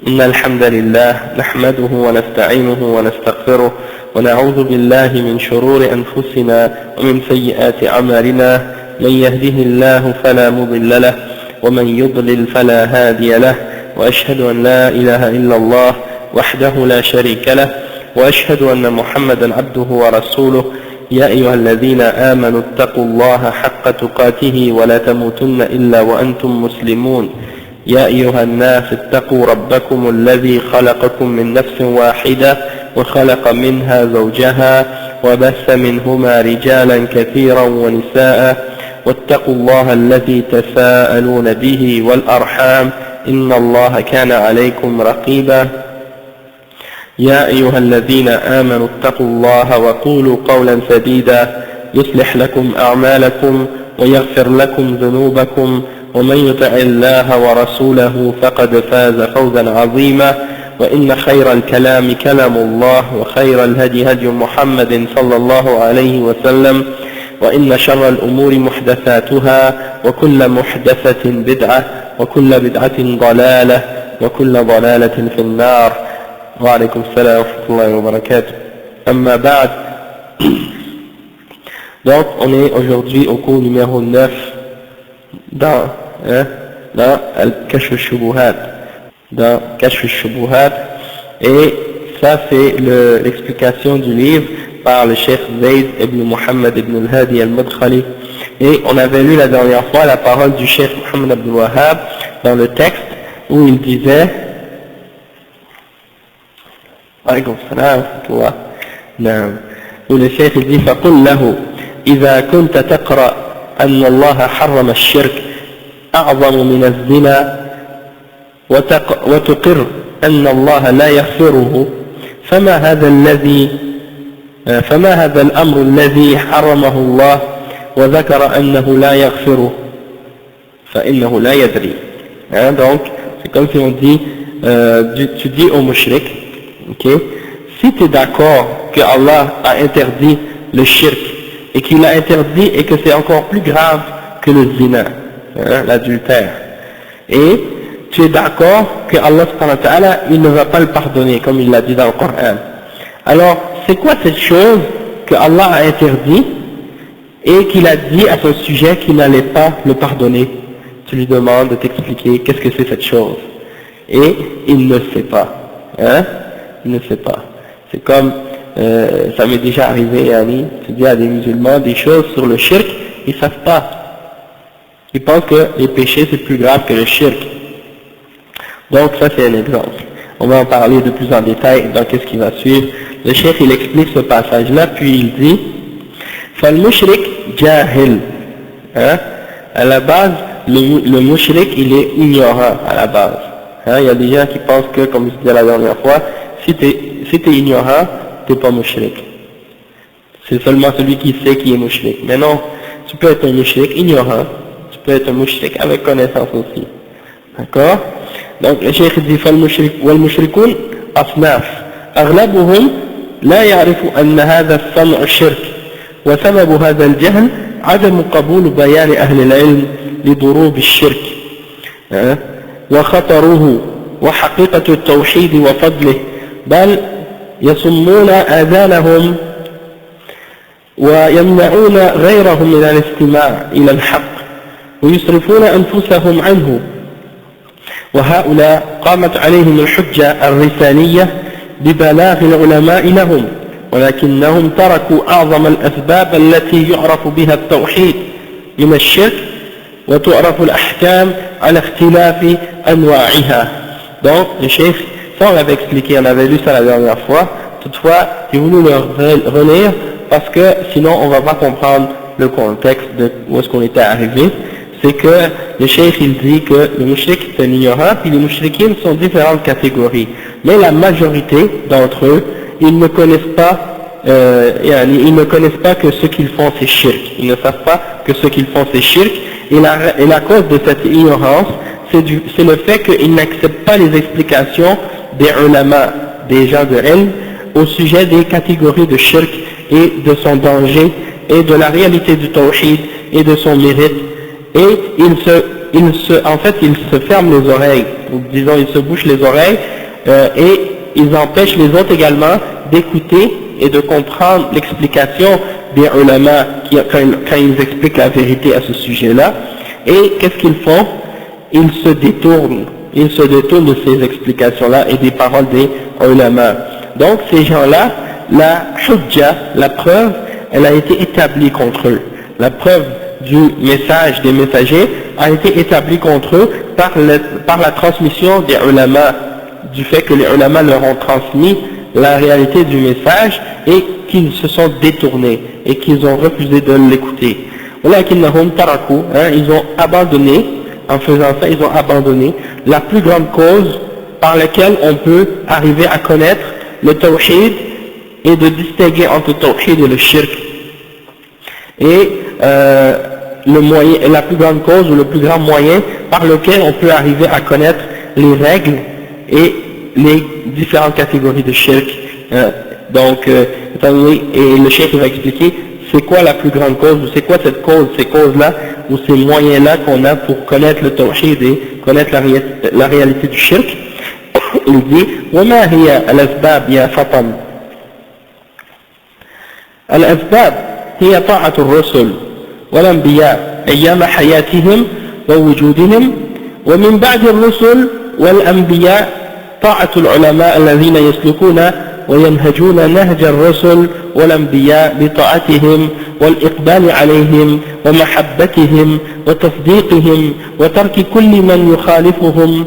إن الحمد لله نحمده ونستعينه ونستغفره ونعوذ بالله من شرور أنفسنا ومن سيئات أعمالنا. من يهده الله فلا مضل له ومن يضلل فلا هادي له، وأشهد أن لا إله إلا الله وحده لا شريك له، وأشهد أن محمدا عبده ورسوله. يا أيها الذين آمنوا اتقوا الله حق تقاته ولا تموتن إلا وأنتم مسلمون. يا أيها الناس اتقوا ربكم الذي خلقكم من نفس واحدة وخلق منها زوجها وبث منهما رجالا كثيرا ونساء، واتقوا الله الذي تساءلون به والأرحام إن الله كان عليكم رقيبا. يا أيها الذين آمنوا اتقوا الله وقولوا قولا سديدا يصلح لكم أعمالكم ويغفر لكم ذنوبكم، ومن يطع الله ورسوله فقد فاز فوزا عظيما. وإن خير الكلام كلام الله، وخير الهدي هدي محمد صلى الله عليه وسلم، وإن شر الأمور محدثاتها، وكل محدثة بدعة، وكل بدعة ضلالة، وكل ضلالة في النار. وعليكم السلام ورحمة الله وبركاته. أما بعد. Donc on est aujourd'hui au cours numéro 9 dans Al-Kashf al-Shubuhat, dans Kashf al-Shubuhat, et ça c'est l'explication du livre par le Cheikh Zayd ibn Muhammad ibn al-Hadi al-Madkhali. Et on avait lu la dernière fois la parole du Cheikh Muhammad Abdul Wahhab dans le texte où il disait où le Cheikh dit فَقُلْ لَهُ إذا كنت تقرأ أن الله حرم الشرك أعظم من الزنا وتقر أن الله لا يغفره، فما هذا الأمر الذي حرمه الله وذكر أنه لا يغفره فإنه لا يدري. Donc c'est comme si on dit tu dis au mushrik, okay, si tu es d'accord que Allah a interdit le shirk et qu'il a interdit et que c'est encore plus grave que le zina, l'adultère, et tu es d'accord que Allah subhanahu wa ta'ala il ne va pas le pardonner comme il l'a dit dans le Coran, alors c'est quoi cette chose que Allah a interdit et qu'il a dit à son sujet qu'il n'allait pas le pardonner? Tu lui demandes de t'expliquer qu'est-ce que c'est cette chose, et il ne sait pas, il ne sait pas. C'est comme ça m'est déjà arrivé, Annie, tu dis à des musulmans des choses sur le shirk, ils ne savent pas. Ils pensent que les péchés c'est plus grave que le shirk. Donc ça c'est un exemple. On va en parler de plus en détail dans qu'est-ce qui va suivre. Le cheikh il explique ce passage-là, puis il dit فَالْمُشْرِكْ جَاهِلْ. À la base, le mushrik il est ignorant à la base. Il y a des gens qui pensent que, comme je disais la dernière fois, si tu es ignorant, tu n'es pas mushrik. C'est seulement celui qui sait qui est mushrik. Mais non, tu peux être un mushrik ignorant, tu peux être un mushrik avec connaissance aussi. D'accord? Donc le cheikh dit والمشركون أصناف أغلبهم لا يعرف أن هذا الصنع شرك، وسبب هذا الجهل عدم قبول بيان أهل العلم لضروب الشرك وخطره وحقيقة التوحيد وفضله، بل يصمون آذانهم ويمنعون غيرهم من الاستماع إلى الحق ويصرفون أنفسهم عنه. وهؤلاء قامت عليهم الحجة الرسالية ببلاغ العلماء لهم، ولكنهم تركوا أعظم الأسباب التي يعرف بها التوحيد من الشرك وتعرف الأحكام على اختلاف أنواعها. Donc le cheikh, ça on l'avait expliqué, on avait lu ça la dernière fois, toutefois j'ai voulu le relire parce que sinon on va pas comprendre le contexte de où est-ce qu'on était arrivé. C'est que le cheikh il dit que le mushrik est un ignorant, puis les mushrikines sont différentes catégories, mais la majorité d'entre eux ils ne connaissent pas que ce qu'ils font c'est shirk, ils ne savent pas que ce qu'ils font c'est shirk, et la cause de cette ignorance c'est le fait qu'ils n'acceptent pas les explications des ulama, des gens de ilm, au sujet des catégories de shirk et de son danger et de la réalité du tawhid et de son mérite, et ils se en fait, ils se ferment les oreilles, ou disons, ils se bouchent les oreilles, et ils empêchent les autres également d'écouter et de comprendre l'explication des ulama quand ils expliquent la vérité à ce sujet-là. Et qu'est-ce qu'ils font? Ils se détournent de ces explications-là et des paroles des ulama. Donc ces gens-là, la hujja, la preuve, elle a été établie contre eux. La preuve du message des messagers a été établie contre eux par la transmission des ulama, du fait que les ulama leur ont transmis la réalité du message et qu'ils se sont détournés et qu'ils ont refusé de l'écouter. Ils ont abandonné, en faisant ça, ils ont abandonné la plus grande cause par laquelle on peut arriver à connaître le tawhid et de distinguer entre le tawhid et le shirk. Et la plus grande cause ou le plus grand moyen par lequel on peut arriver à connaître les règles et les différentes catégories de shirk. Et le shirk va expliquer c'est quoi la plus grande cause, ou c'est quoi cette cause, ces causes-là, ou ces moyens-là qu'on a pour connaître le tawhid et connaître la réalité du shirk. Il dit وما هي الأسباب يا فطن الأسباب هي طاعة الرسل والأنبياء أيام حياتهم ووجودهم ومن بعد الرسل والأنبياء طاعة العلماء الذين يسلكون وينهجون نهج الرسل والأنبياء بطاعتهم والإقبال عليهم ومحبتهم وتصديقهم وترك كل من يخالفهم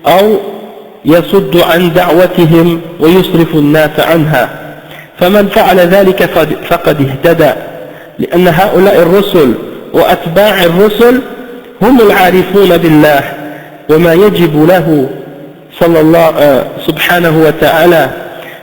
أو يصد عن دعوتهم ويصرف الناس عنها. فمن فعل ذلك فقد اهتدى، لأن هؤلاء الرسل وأتباع الرسل هم العارفون بالله وما يجب له صلى الله سبحانه وتعالى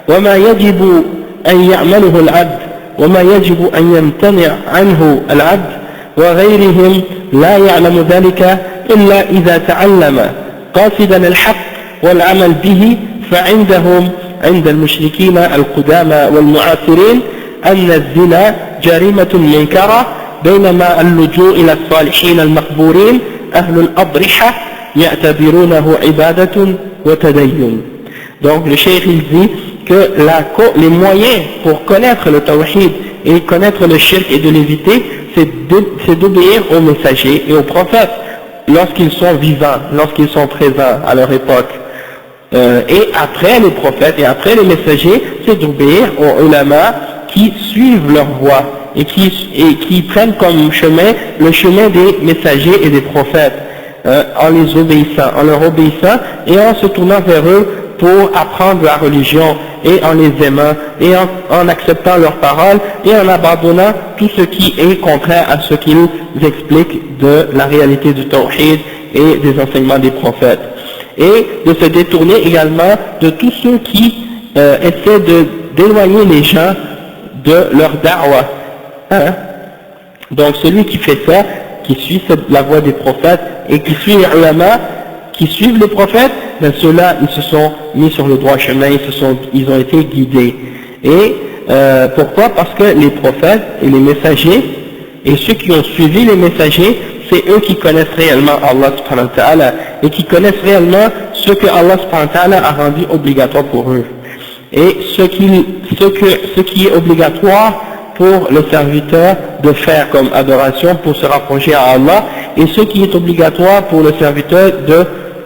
وما يجب أن يعمله العبد وما يجب أن يمتنع عنه العبد، وغيرهم لا يعلم ذلك إلا إذا تعلم قاصدا الحق والعمل به. فعندهم عند المشركين القدامى والمعاصرين أن الزنا جريمة منكرة، بينما اللجوء إلى الصالحين المقبورين أهل الأضرحة يعتبرونه عبادة وتدين. Donc le cheikh il dit que les moyens pour connaître le tawhid et connaître le shirk et de l'éviter, c'est d'obéir aux messagers et aux prophètes lorsqu'ils sont vivants, lorsqu'ils sont présents à leur époque. Et après les prophètes et après les messagers, c'est d'obéir aux ulama qui suivent leur voie et qui prennent comme chemin le chemin des messagers et des prophètes, en les obéissant, en leur obéissant et en se tournant vers eux pour apprendre la religion et en les aimant et en acceptant leurs paroles et en abandonnant tout ce qui est contraire à ce qu'ils expliquent de la réalité du tawhid et des enseignements des prophètes. Et de se détourner également de tous ceux qui essaient d'éloigner les gens de leur da'wah. Donc celui qui fait ça, qui suit la voie des prophètes et qui suit les ulama, qui suivent les prophètes, ben ceux-là, ils se sont mis sur le droit chemin, ils ont été guidés. Et pourquoi? Parce que les prophètes et les messagers, et ceux qui ont suivi les messagers, c'est eux qui connaissent réellement Allah subhanahu wa ta'ala, et qui connaissent réellement ce que Allah subhanahu wa ta'ala a rendu obligatoire pour eux. Et ce qui est obligatoire pour le serviteur de faire comme adoration pour se rapprocher à Allah, et ce qui est obligatoire pour le serviteur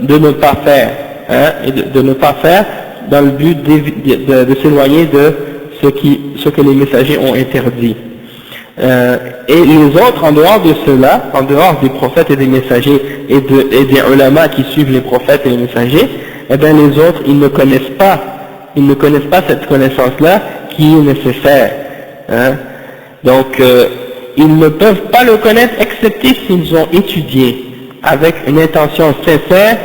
de ne pas faire, et de ne pas faire dans le but de s'éloigner de ce que les messagers ont interdit. Et les autres, en dehors de cela, en dehors des prophètes et des messagers et des ulama qui suivent les prophètes et les messagers, eh bien les autres, ils ne connaissent pas cette connaissance-là qui est nécessaire. Donc, ils ne peuvent pas le connaître excepté s'ils ont étudié avec une intention sincère,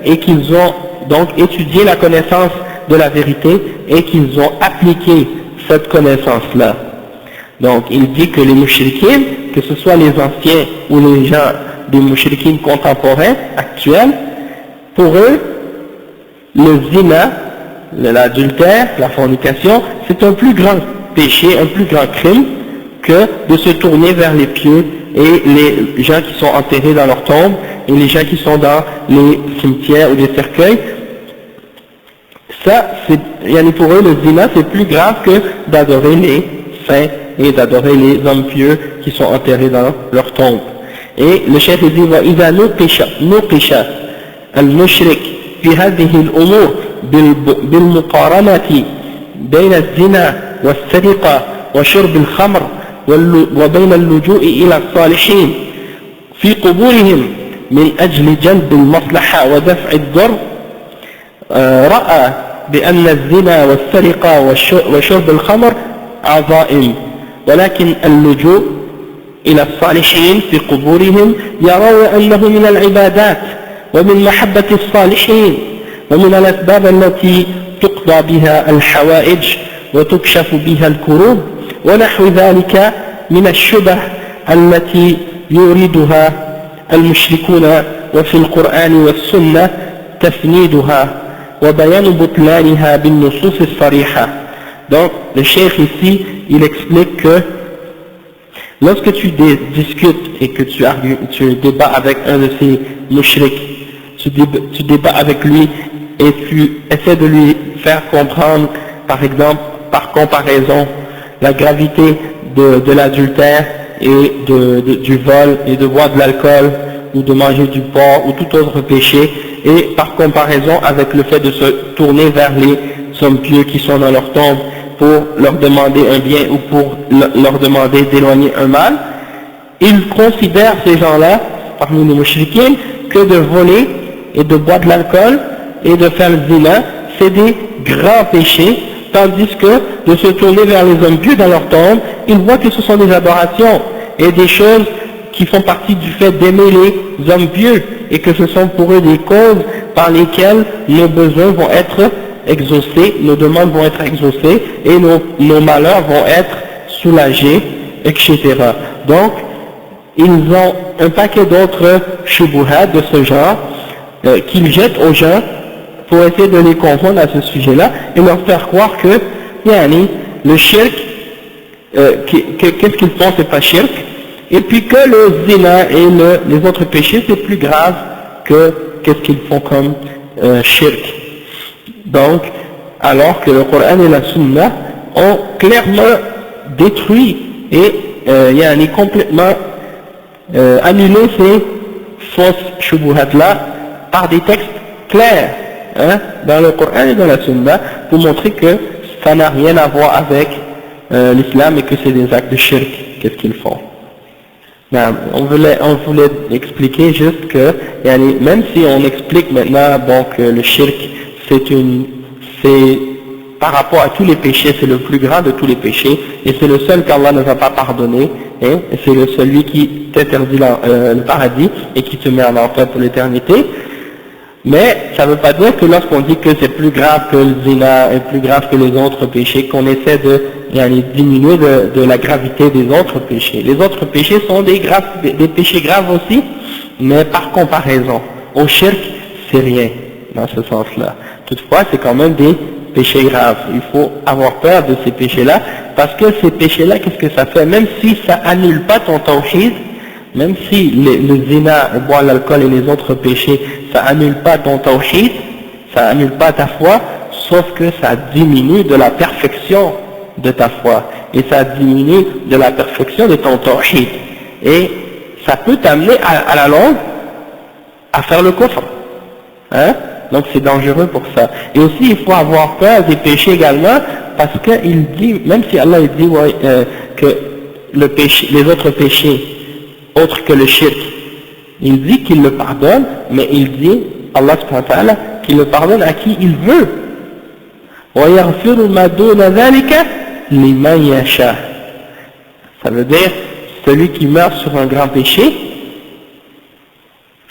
et qu'ils ont donc étudié la connaissance de la vérité et qu'ils ont appliqué cette connaissance-là. Donc, il dit que les mouchriquins, que ce soit les anciens ou les gens des mouchriquins contemporains, actuels, pour eux, le zina, l'adultère, la fornication, c'est un plus grand péché, un plus grand crime que de se tourner vers les pieux et les gens qui sont enterrés dans leur tombe et les gens qui sont dans les cimetières ou les cercueils, ça, pour eux, le zina, c'est plus grave que d'adorer les saints et d'adorer les hommes pieux qui sont enterrés dans leur tombe. Et le chef dit, وَإِذَا نُقِشَ الْمُشْرِكِ في هذه الأمور بالمقارنة بين الزنا والسرقة وشرب الخمر وبين اللجوء إلى الصالحين في قبورهم من أجل جلب المصلحة ودفع الضر رأى بأن الزنا والسرقة وشرب الخمر عظائم ولكن اللجوء إلى الصالحين في قبورهم يرون أنه من العبادات ومن محبة الصالحين ومن الأسباب التي تقضى بها الحوائج وتكشف بها الكروب ونحو ذلك من الشبه التي يريدها المشركون وفي القرآن والسنة تفنيدها وبيان بطلانها بالنصوص الصريحة. Donc le cheikh ici il explique que lorsque tu discutes et que tu débats avec un de ces mushriks, tu débats avec lui et tu essaies de lui faire comprendre, par exemple, par comparaison, la gravité de l'adultère et du vol et de boire de l'alcool ou de manger du porc ou tout autre péché, et par comparaison avec le fait de se tourner vers les hommes pieux qui sont dans leur tombe pour leur demander un bien ou pour leur demander d'éloigner un mal, ils considèrent ces gens-là, parmi les mouchriquins, que de voler et de boire de l'alcool et de faire le zina, c'est des grands péchés, tandis que de se tourner vers les hommes pieux dans leur tombe, ils voient que ce sont des adorations et des choses qui font partie du fait d'aimer les hommes pieux et que ce sont pour eux des causes par lesquelles nos besoins vont être exaucés, nos demandes vont être exaucées et nos malheurs vont être soulagés, etc. Donc, ils ont un paquet d'autres shubuhat de ce genre qu'ils jettent aux gens pour essayer de les confondre à ce sujet-là et leur faire croire que le shirk, qu'est-ce qu'ils font, c'est pas shirk, et puis que le zina et les autres péchés c'est plus grave que qu'est-ce qu'ils font comme shirk. Donc, alors que le Coran et la Sunna ont clairement détruit et complètement annulé ces fausses shubuhat-là par des textes clairs dans le Coran et dans la Sunna pour montrer que ça n'a rien à voir avec l'islam et que c'est des actes de shirk, qu'est-ce qu'ils font. On voulait expliquer juste que même si on explique maintenant que le shirk c'est par rapport à tous les péchés, c'est le plus grand de tous les péchés et c'est le seul qu'Allah ne va pas pardonner et c'est celui qui t'interdit le paradis et qui te met en enfer pour l'éternité. Mais ça ne veut pas dire que lorsqu'on dit que c'est plus grave que le zina et plus grave que les autres péchés, qu'on essaie de diminuer de la gravité des autres péchés. Les autres péchés sont des péchés graves aussi, mais par comparaison. Au shirk, c'est rien dans ce sens-là. Toutefois, c'est quand même des péchés graves. Il faut avoir peur de ces péchés-là, parce que ces péchés-là, qu'est-ce que ça fait? Même si ça annule pas ton tawhid, même si le zina, boire l'alcool et les autres péchés, ça annule pas ton tawhid, ça annule pas ta foi, sauf que ça diminue de la perfection de ta foi, et ça diminue de la perfection de ton tawhid. Et ça peut t'amener à la longue à faire le kufr. Donc c'est dangereux pour ça. Et aussi il faut avoir peur des péchés également, parce qu'il dit, même si Allah dit que les autres péchés, autres que le shirk, il dit qu'il le pardonne, mais il dit, Allah subhanahu wa ta'ala, qu'il le pardonne à qui il veut. وَيَغْفِرُ مَا دُونَ ذَلِكَ لِمَنْ يَشَاءُ. Ça veut dire, celui qui meurt sur un grand péché,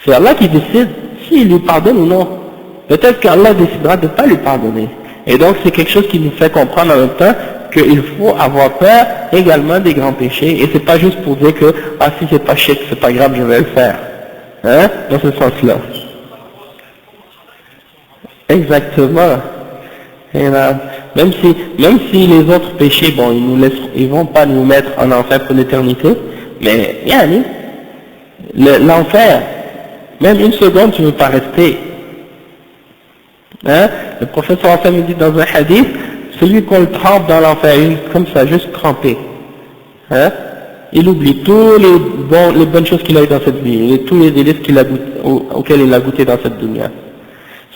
c'est Allah qui décide s'il lui pardonne ou non. Peut-être qu'Allah décidera de ne pas lui pardonner. Et donc c'est quelque chose qui nous fait comprendre en même temps qu'il faut avoir peur également des grands péchés, et c'est pas juste pour dire que si c'est pas shirk, c'est pas grave, je vais le faire, dans ce sens-là. Exactement. Et là, même si les autres péchés, ils vont pas nous mettre en enfer pour l'éternité, mais l'enfer, même une seconde, tu ne veux pas rester. Hein? Le prophète sallallahu alayhi wa sallam dit dans un hadith, celui qu'on le trempe dans l'enfer, comme ça, juste trempé, hein? Il oublie tous les bonnes choses qu'il a eues dans cette vie, et tous les délices auxquels il a goûté dans cette dunya.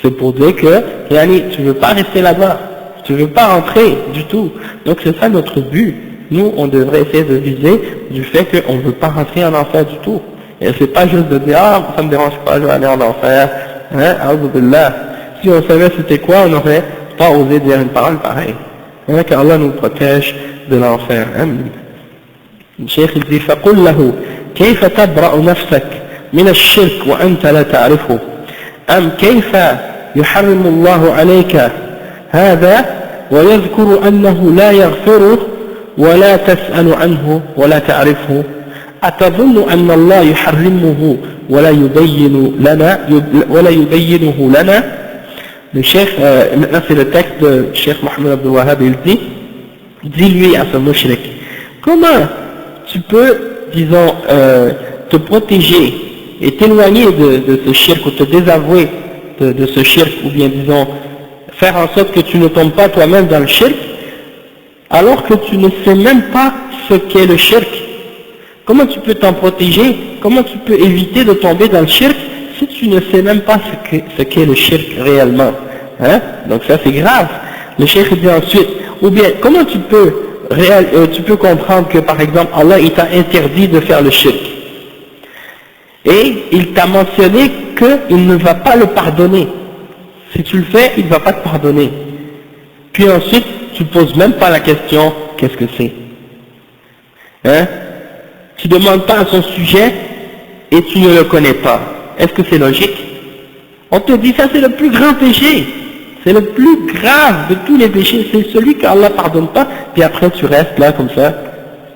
C'est pour dire que, yani, tu ne veux pas rester là-bas, tu ne veux pas rentrer du tout. Donc c'est ça notre but. Nous, on devrait essayer de viser du fait qu'on ne veut pas rentrer en enfer du tout. Et c'est pas juste de dire, ah, ça me dérange pas, je vais aller en enfer, hein, A'udhu-billah. Si on savait c'était quoi, on n'aurait pas osé dire une parole pareille. Hein, qu'Allah nous protège de l'enfer. Amen. Le cheikh il dit, فَقُلْ لَهُ كَيْفَ تَبْرَأُ نَفْسَكَ مِنَ الشِّرْكِ وَأَنْتَ لَا تَعْرِفُهُ أم كيف يحرم الله عليك هذا ويذكر أنه لا يغفره ولا تسأل عنه ولا تعرفه أتظن أن الله يحرمه ولا يبينه لنا. Le cheikh, maintenant c'est le texte de Cheikh Mohammed Abdul Wahhab, il dit, dis-lui à ce mushrik, comment tu peux, disons, te protéger et t'éloigner de ce shirk ou te désavouer de ce shirk, ou bien disons faire en sorte que tu ne tombes pas toi-même dans le shirk, alors que tu ne sais même pas ce qu'est le shirk. Comment tu peux t'en protéger? Comment tu peux éviter de tomber dans le shirk si tu ne sais même pas ce qu'est le shirk réellement, hein? Donc ça c'est grave. Le cheikh dit ensuite, ou bien comment tu peux comprendre que par exemple Allah il t'a interdit de faire le shirk et il t'a mentionné qu'il ne va pas le pardonner. Si tu le fais, il ne va pas te pardonner. Puis ensuite, tu ne poses même pas la question, qu'est-ce que c'est, hein? Tu ne demandes pas à son sujet et tu ne le connais pas. Est-ce que c'est logique? On te dit ça c'est le plus grand péché. C'est le plus grave de tous les péchés. C'est celui qu'Allah ne pardonne pas. Puis après tu restes là comme ça.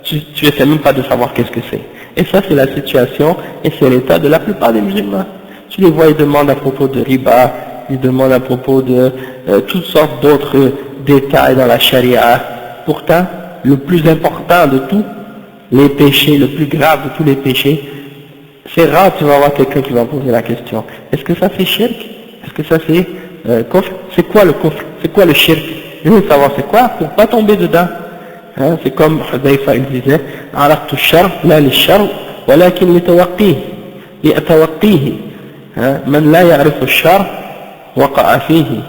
Tu n'essaies même pas de savoir qu'est-ce que c'est. Et ça c'est la situation et c'est l'état de la plupart des musulmans. Tu les vois, ils demandent à propos de riba, ils demandent à propos de toutes sortes d'autres détails dans la charia. Pourtant, le plus important de tous les péchés, le plus grave de tous les péchés, c'est rare tu vas avoir quelqu'un qui va poser la question. Est-ce que ça c'est shirk? Est-ce que ça c'est kufr? C'est quoi le kufr? C'est quoi le shirk? Je veux savoir c'est quoi pour pas tomber dedans. Hein, c'est comme Hudayfa il disait, عرفت الشر لا للشر ولكن لأتوقيه. من لا يعرف الشر وقع فيه.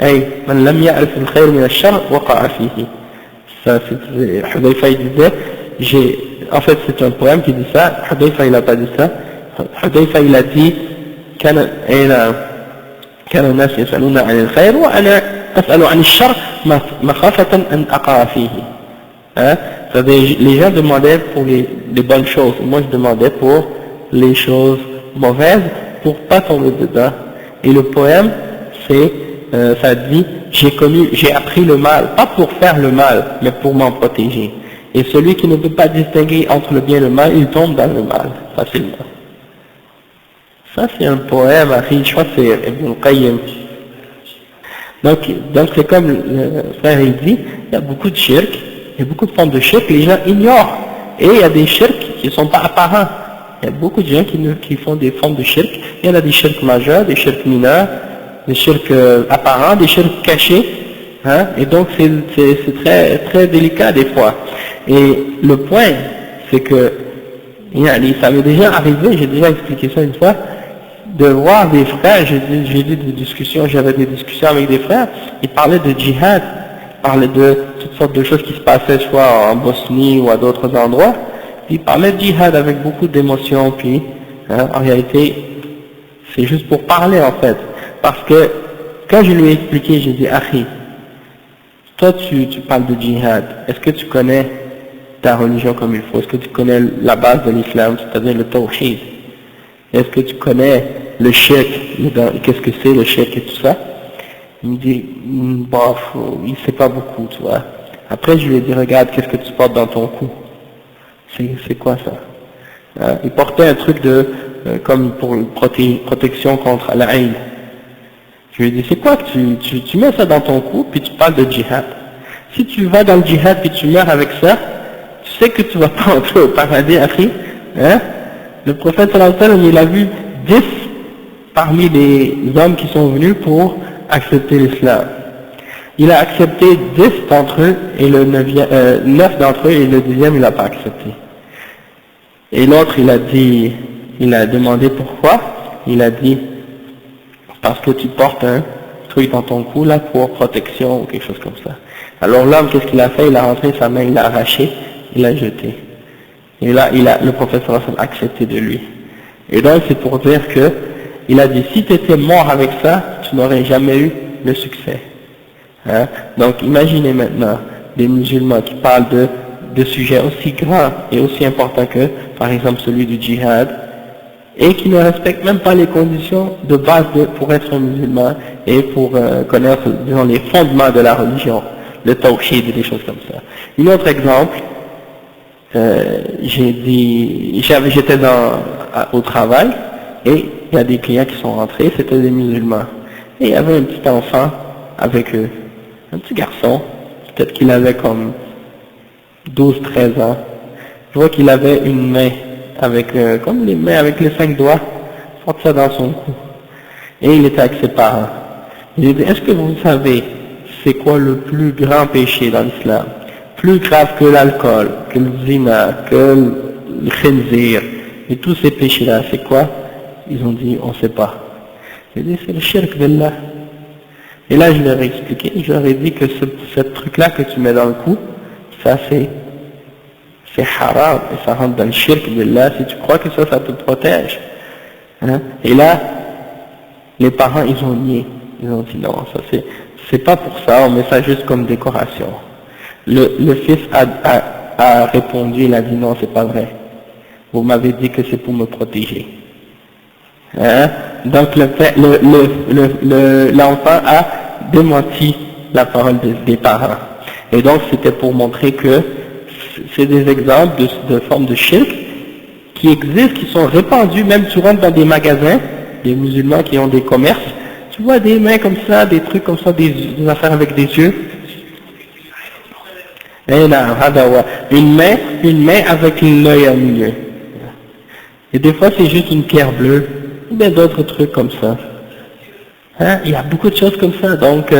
أي من لم يعرف الخير من الشر وقع فيه. Ça, Hudayfa il disait, en fait c'est un poème qui dit ça. Hudayfa il n'a pas dit ça. Hudayfa il a dit كان الناس يسألون عن الخير وأنا أسأل عن الشر مخافة أن أقع فيه. Les gens demandaient pour les bonnes choses, moi je demandais pour les choses mauvaises pour pas tomber dedans. Et le poème c'est ça dit j'ai appris le mal, pas pour faire le mal mais pour m'en protéger. Et celui qui ne peut pas distinguer entre le bien et le mal, il tombe dans le mal facilement. Ça c'est un poème, je crois que c'est Ibn Qayyim. Donc c'est comme le frère il dit, il y a beaucoup de shirk, il y a beaucoup de formes de shirk, les gens ignorent. Et il y a des shirk qui ne sont pas apparents. Il y a beaucoup de gens qui font des formes de shirk. Il y en a des shirk majeurs, des shirk mineurs, des shirk apparents, des shirk cachés. Hein? Et donc c'est très, très délicat des fois. Et le point, c'est que, ça m'est déjà arrivé, j'ai déjà expliqué ça une fois, de voir des frères, j'avais des discussions avec des frères, ils parlaient de djihad, ils parlaient de toutes sortes de choses qui se passaient soit en Bosnie ou à d'autres endroits, ils parlaient de djihad avec beaucoup d'émotion, puis en réalité c'est juste pour parler en fait, parce que quand je lui ai expliqué, j'ai dit Akhi, toi tu parles de djihad, est-ce que tu connais ta religion comme il faut, est-ce que tu connais la base de l'islam, c'est-à-dire le tawhid? Est-ce que tu connais le shirk, qu'est-ce que c'est le shirk et tout ça? Il me dit, bof, il ne sait pas beaucoup, tu vois. Après, je lui ai dit, regarde, qu'est-ce que tu portes dans ton cou? C'est quoi ça? Il portait un truc comme pour une protection contre la haine. Je lui ai dit, c'est quoi que tu mets ça dans ton cou, puis tu parles de djihad? Si tu vas dans le djihad, puis tu meurs avec ça, tu sais que tu vas pas entrer au paradis, Akhi, hein? Le prophète sallallahu alayhi wa sallam, il a vu 10 parmi les hommes qui sont venus pour accepter l'islam. Il a accepté 10 d'entre eux, et 9 d'entre eux, et le 10e il n'a pas accepté. Et l'autre il a demandé pourquoi. Il a dit, parce que tu portes un truc dans ton cou là pour protection ou quelque chose comme ça. Alors l'homme, qu'est-ce qu'il a fait? Il a rentré sa main, il l'a arraché, il l'a jeté. Et là, le professeur a accepté de lui. Et donc c'est pour dire que, il a dit, si tu étais mort avec ça, tu n'aurais jamais eu le succès. Hein? Donc imaginez maintenant des musulmans qui parlent de sujets aussi grands et aussi importants que, par exemple, celui du djihad, et qui ne respectent même pas les conditions de base pour être un musulman et pour connaître, disons, les fondements de la religion, le tawhid et des choses comme ça. Un autre exemple, j'étais au travail, et il y a des clients qui sont rentrés, c'était des musulmans. Et il y avait un petit enfant avec eux, un petit garçon, peut-être qu'il avait comme 12-13 ans. Je vois qu'il avait une main avec, comme les mains avec les 5 doigts, porte ça dans son cou. Et il était avec ses parents. J'ai dit, est-ce que vous savez c'est quoi le plus grand péché dans l'islam? Plus grave que l'alcool, que le zina, que le khinzir, et tous ces péchés-là, c'est quoi? Ils ont dit, on ne sait pas. J'ai dit, c'est le shirk billah. Et là, je leur ai expliqué, je leur ai dit que ce truc-là que tu mets dans le cou, ça c'est haram, et ça rentre dans le shirk billah, si tu crois que ça te protège. Hein? Et là, les parents, ils ont nié. Ils ont dit, non, ça c'est pas pour ça, on met ça juste comme décoration. Le fils a répondu, il a dit, non, c'est pas vrai. Vous m'avez dit que c'est pour me protéger. Hein? Donc l'enfant a démenti la parole des parents. Et donc c'était pour montrer que c'est des exemples de formes de shirk qui existent, qui sont répandus, même tu rentres dans des magasins, des musulmans qui ont des commerces, tu vois des mains comme ça, des trucs comme ça, des affaires avec des yeux. Et là, une main avec l'œil au milieu. Et des fois c'est juste une pierre bleue, ou bien d'autres trucs comme ça. Hein? Il y a beaucoup de choses comme ça, donc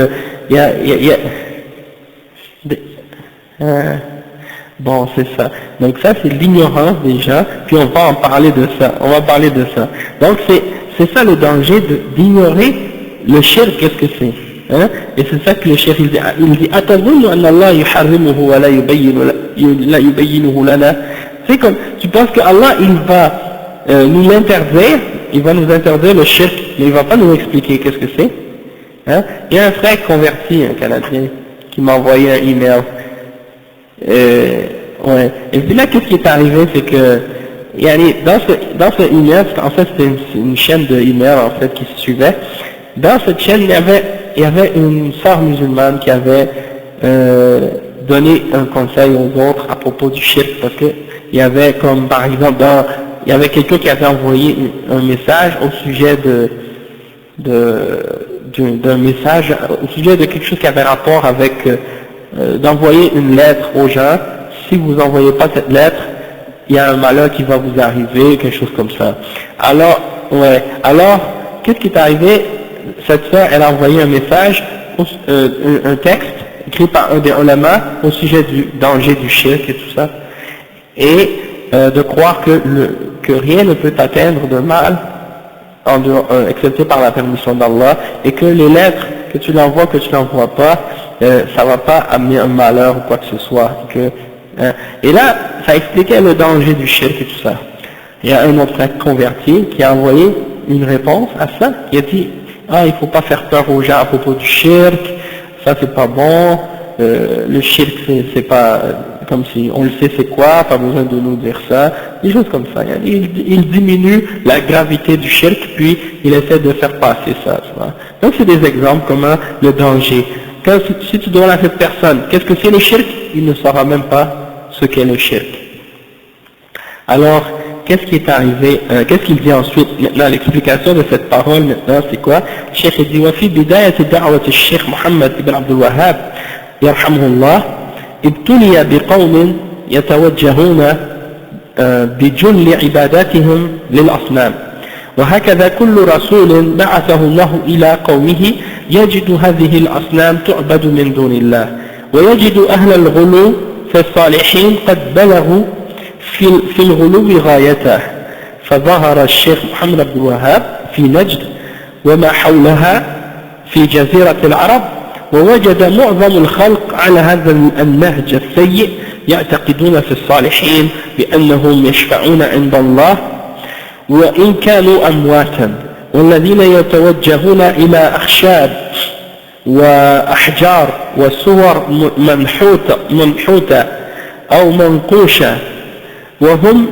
bon, c'est ça. Donc ça, c'est l'ignorance déjà, puis on va en parler de ça. Donc c'est ça le danger d'ignorer le shirk, qu'est-ce que c'est. Hein? Et c'est ça que le shirk il dit atadhunnu anna Allah yuharrimuhu wa la yubayyinuhu lana. C'est comme, tu penses que Allah il va nous l'interdire, il va nous interdire le shirk, mais il va pas nous expliquer qu'est-ce que c'est. Hein? Il y a un frère converti, un Canadien, qui m'a envoyé un email. Ouais. Et puis là, qu'est-ce qui est arrivé, c'est que dans ce email, en fait c'était une chaîne de email en fait qui se suivait. Dans cette chaîne, il y avait une sœur musulmane qui avait donné un conseil aux autres à propos du shirk, parce que il y avait comme par exemple il y avait quelqu'un qui avait envoyé un message au sujet d'un message au sujet de quelque chose qui avait rapport avec d'envoyer une lettre aux gens. Si vous n'envoyez pas cette lettre, il y a un malheur qui va vous arriver, quelque chose comme ça. Alors, qu'est-ce qui est arrivé? Cette sœur, elle a envoyé un message, un texte écrit par un des ulama au sujet du danger du shirk et tout ça, et de croire que rien ne peut atteindre de mal excepté par la permission d'Allah, et que les lettres que tu l'envoies, que tu l'envoies pas, ça va pas amener un malheur ou quoi que ce soit. Et là, ça expliquait le danger du shirk et tout ça. Il y a un autre frère converti qui a envoyé une réponse à ça, qui a dit, il faut pas faire peur aux gens à propos du shirk, ça c'est pas bon, le shirk c'est pas, comme si on le sait c'est quoi, pas besoin de nous dire ça, des choses comme ça. Il diminue la gravité du shirk, puis il essaie de faire passer ça, tu vois. Donc c'est des exemples comment le danger. Si tu demandes à cette personne, qu'est-ce que c'est le shirk, il ne saura même pas ce qu'est le shirk. Alors, qu'est-ce qui est arrivé, qu'est-ce qu'il dit ensuite? Maintenant, l'explication de cette parole, maintenant, c'est quoi? Le Cheikh dit, وفي بداية دعوة الشيخ محمد بن عبد الوهاب يرحمه الله ابتلي بقوم يتوجهون بجل عباداتهم للأصنام وهكذا كل رسول بعثه الله إلى قومه يجد هذه الأصنام تعبد من دون الله ويجد أهل الغلو في الصالحين قد بلغوا في الغلو غايته فظهر الشيخ محمد عبد الوهاب في نجد وما حولها في جزيرة العرب ووجد معظم الخلق على هذا النهج السيء يعتقدون في الصالحين بأنهم يشفعون عند الله وإن كانوا أمواتا والذين يتوجهون إلى أخشاب وأحجار وصور منحوتة أو منقوشة وهم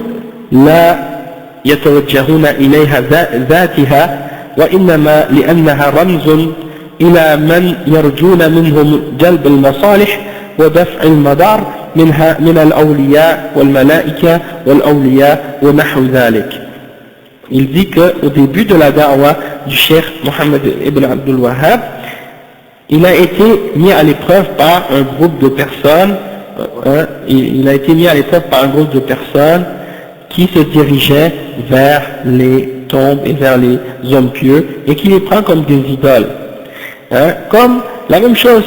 لا يتوجهون إليها ذاتها وإنما لأنها رمز إلى من يرجون منهم جلب المصالح ودفع المضار من الأولياء والملائكة والأولياء ونحو ذلك. Il dit qu'au début de la da'wah du Cheikh Mohammed ibn Abdul Wahhab, il a été mis à l'épreuve par un groupe de personnes, qui se dirigeaient vers les tombes et vers les hommes pieux et qui les prend comme des idoles. Comme la même chose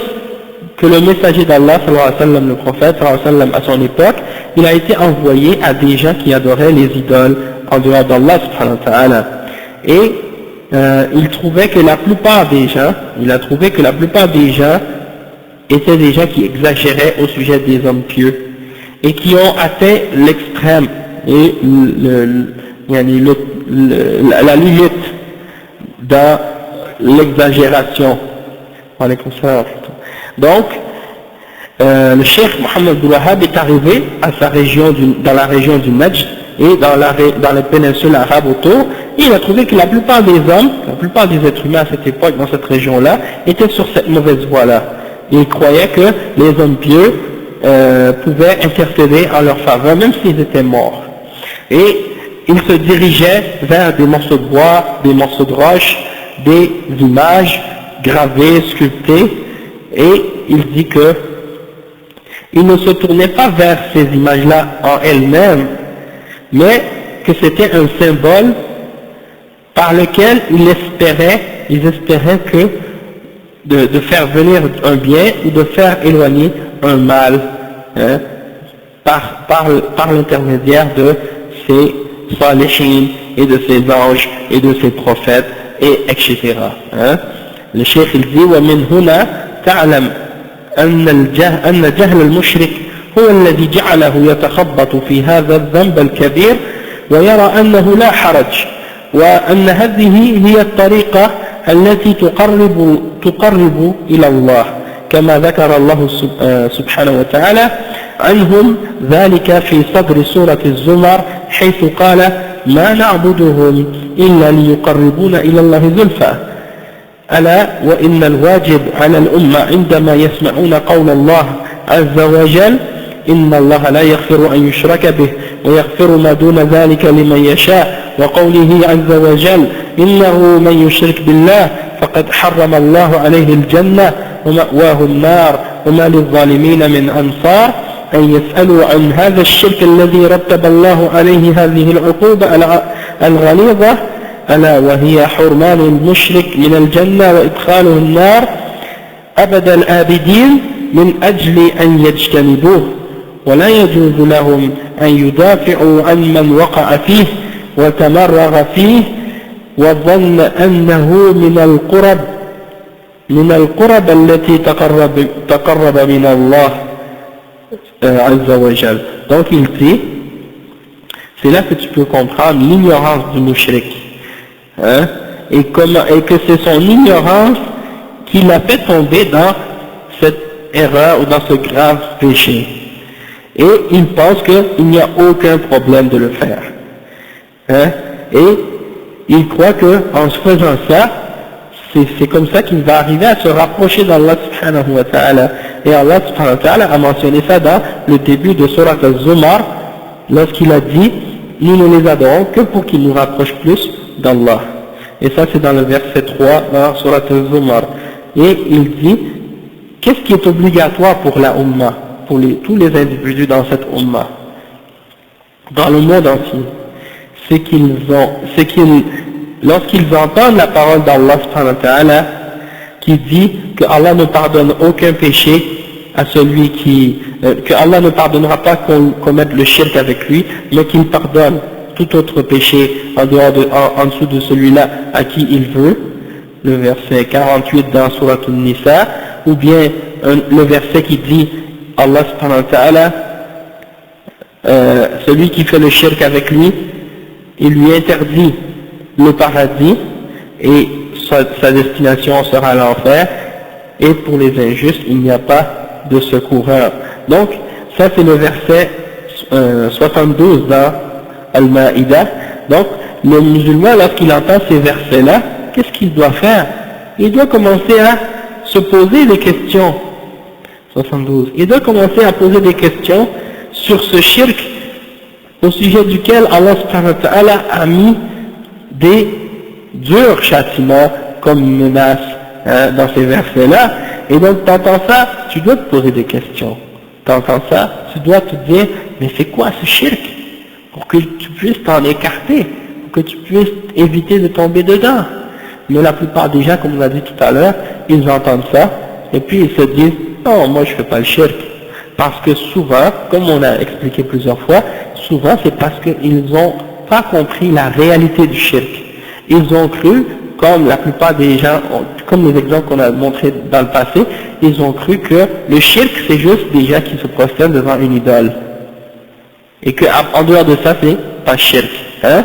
que le messager d'Allah, le prophète à son époque, il a été envoyé à des gens qui adoraient les idoles en dehors d'Allah subhanahu wa ta'ala. Et il trouvait que la plupart des gens, étaient des gens qui exagéraient au sujet des hommes pieux et qui ont atteint l'extrême et la limite dans l'exagération. Donc, le cheikh Mohammed Abdul Wahhab est arrivé à sa région dans la région du Najd et dans les péninsules arabes autour, et il a trouvé que la plupart des hommes, la plupart des êtres humains à cette époque, dans cette région-là, étaient sur cette mauvaise voie-là. Et il croyait que les hommes pieux pouvaient intercéder en leur faveur, même s'ils étaient morts. Et il se dirigeait vers des morceaux de bois, des morceaux de roche, des images gravées, sculptées, et il dit que il ne se tournait pas vers ces images-là en elles-mêmes, mais que c'était un symbole par lequel ils espéraient que de faire venir un bien ou de faire éloigner un mal par l'intermédiaire de ces salihin et de ces anges et de ces prophètes et etc. Le cheikh il dit ومن هنا تعلم أن جهل المشرك هو الذي جعله يتخبط في هذا الذنب الكبير ويرى أنه لا حرج وأن هذه هي الطريقة التي تقرب إلى الله كما ذكر الله سبحانه وتعالى عنهم ذلك في صدر سورة الزمر حيث قال ما نعبدهم إلا ليقربونا إلى الله زلفى ألا وإن الواجب على الأمة عندما يسمعون قول الله عز وجل إن الله لا يغفر أن يشرك به ويغفر ما دون ذلك لمن يشاء وقوله عز وجل إنه من يشرك بالله فقد حرم الله عليه الجنة ومأواه النار وما للظالمين من أنصار أن يسألوا عن هذا الشرك الذي رتب الله عليه هذه العقوبة الغليظة ألا وهي حرمان المشرك من الجنة وإدخاله النار أبد الآبدين من أجل أن يجتنبوه ولا يجوز لهم أن يدافعوا عن من وقع فيه وتمرغ فيه وظن أنه من القرب التي تقرب من الله عز وجل. Donc il dit, c'est là que tu peux comprendre l'ignorance du mushrik, et que c'est son ignorance qui l'a fait tomber dans cette erreur ou dans ce grave péché. Et il pense qu'il n'y a aucun problème de le faire. Et il croit qu'en se faisant ça, c'est comme ça qu'il va arriver à se rapprocher d'Allah subhanahu wa ta'ala. Et Allah subhanahu wa ta'ala a mentionné ça dans le début de Surat al-Zumar, lorsqu'il a dit « Nous ne les adorons que pour qu'ils nous rapprochent plus d'Allah ». Et ça c'est dans le verset 3 dans Surat al-Zumar. Et il dit « Qu'est-ce qui est obligatoire pour la Ummah, pour tous les individus dans cette Ummah, dans le monde entier, c'est qu'ils lorsqu'ils entendent la parole d'Allah subhanahu wa ta'ala, qui dit que Allah ne pardonne aucun péché à celui que Allah ne pardonnera pas qu'on commette le shirk avec lui, mais qu'il pardonne tout autre péché en dessous de celui-là à qui il veut, le verset 48 dans Surat An-Nisa, ou bien le verset qui dit Allah subhanahu wa ta'ala, celui qui fait le shirk avec lui, il lui interdit le paradis et sa destination sera l'enfer, et pour les injustes il n'y a pas de secoureur. Donc ça c'est le verset 72 dans Al-Ma'idah. Donc le musulman, lorsqu'il entend ces versets là, qu'est-ce qu'il doit faire? Il doit commencer à se poser des questions. 72. Il doit commencer à poser des questions sur ce shirk au sujet duquel Allah subhanahu wa ta'ala a mis des durs châtiments comme menace dans ces versets-là. Et donc tu entends ça, tu dois te poser des questions. Tu entends ça, tu dois te dire, mais c'est quoi ce shirk? Pour que tu puisses t'en écarter, pour que tu puisses éviter de tomber dedans. Mais la plupart des gens, comme on a dit tout à l'heure, ils entendent ça, et puis ils se disent, non, moi je fais pas le shirk. Parce que souvent, comme on a expliqué plusieurs fois, souvent c'est parce qu'ils n'ont pas compris la réalité du shirk. Ils ont cru, comme la plupart des gens, comme les exemples qu'on a montrés dans le passé, ils ont cru que le shirk c'est juste des gens qui se prosternent devant une idole. Et que en dehors de ça c'est pas shirk. Hein?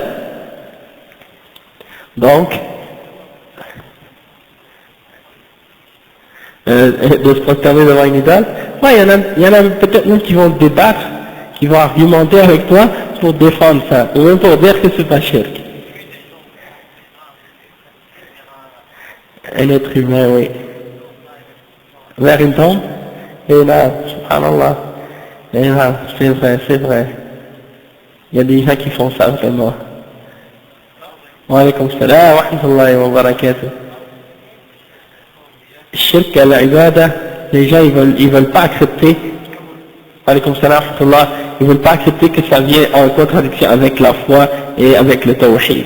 Donc, de se prosterner devant une idole, ouais, il y en a peut-être même qui vont débattre, qui vont argumenter avec toi pour défendre ça, ou même pour dire que c'est pas shirk. Un être humain, oui. Vers une tombe, et là, subhanallah, et là, c'est vrai, c'est vrai. Il y a des gens qui font ça vraiment. Wa alaykum salam wa rahmatullahi wa barakatuh. Shirk al-ibada, les gens ils veulent pas accepter, alaykum salam wa rahmatullah, ils veulent pas accepter que ça vient en contradiction avec la foi et avec le tawhid.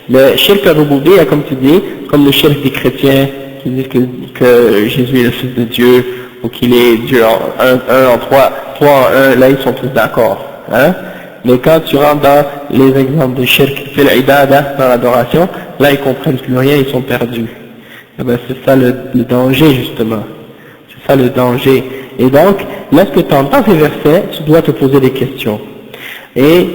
Le shirk al-rububiyya, comme tu dis, comme le shirk des chrétiens qui disent que Jésus est le fils de Dieu, ou qu'il est Dieu en trois en un, là ils sont tous d'accord. Hein? Mais quand tu rentres dans les exemples de shirk fil ibada, dans l'adoration, là ils comprennent plus rien, ils sont perdus. Et ben c'est ça le danger justement. C'est ça le danger. Et donc, lorsque tu entends ces versets, tu dois te poser des questions. Et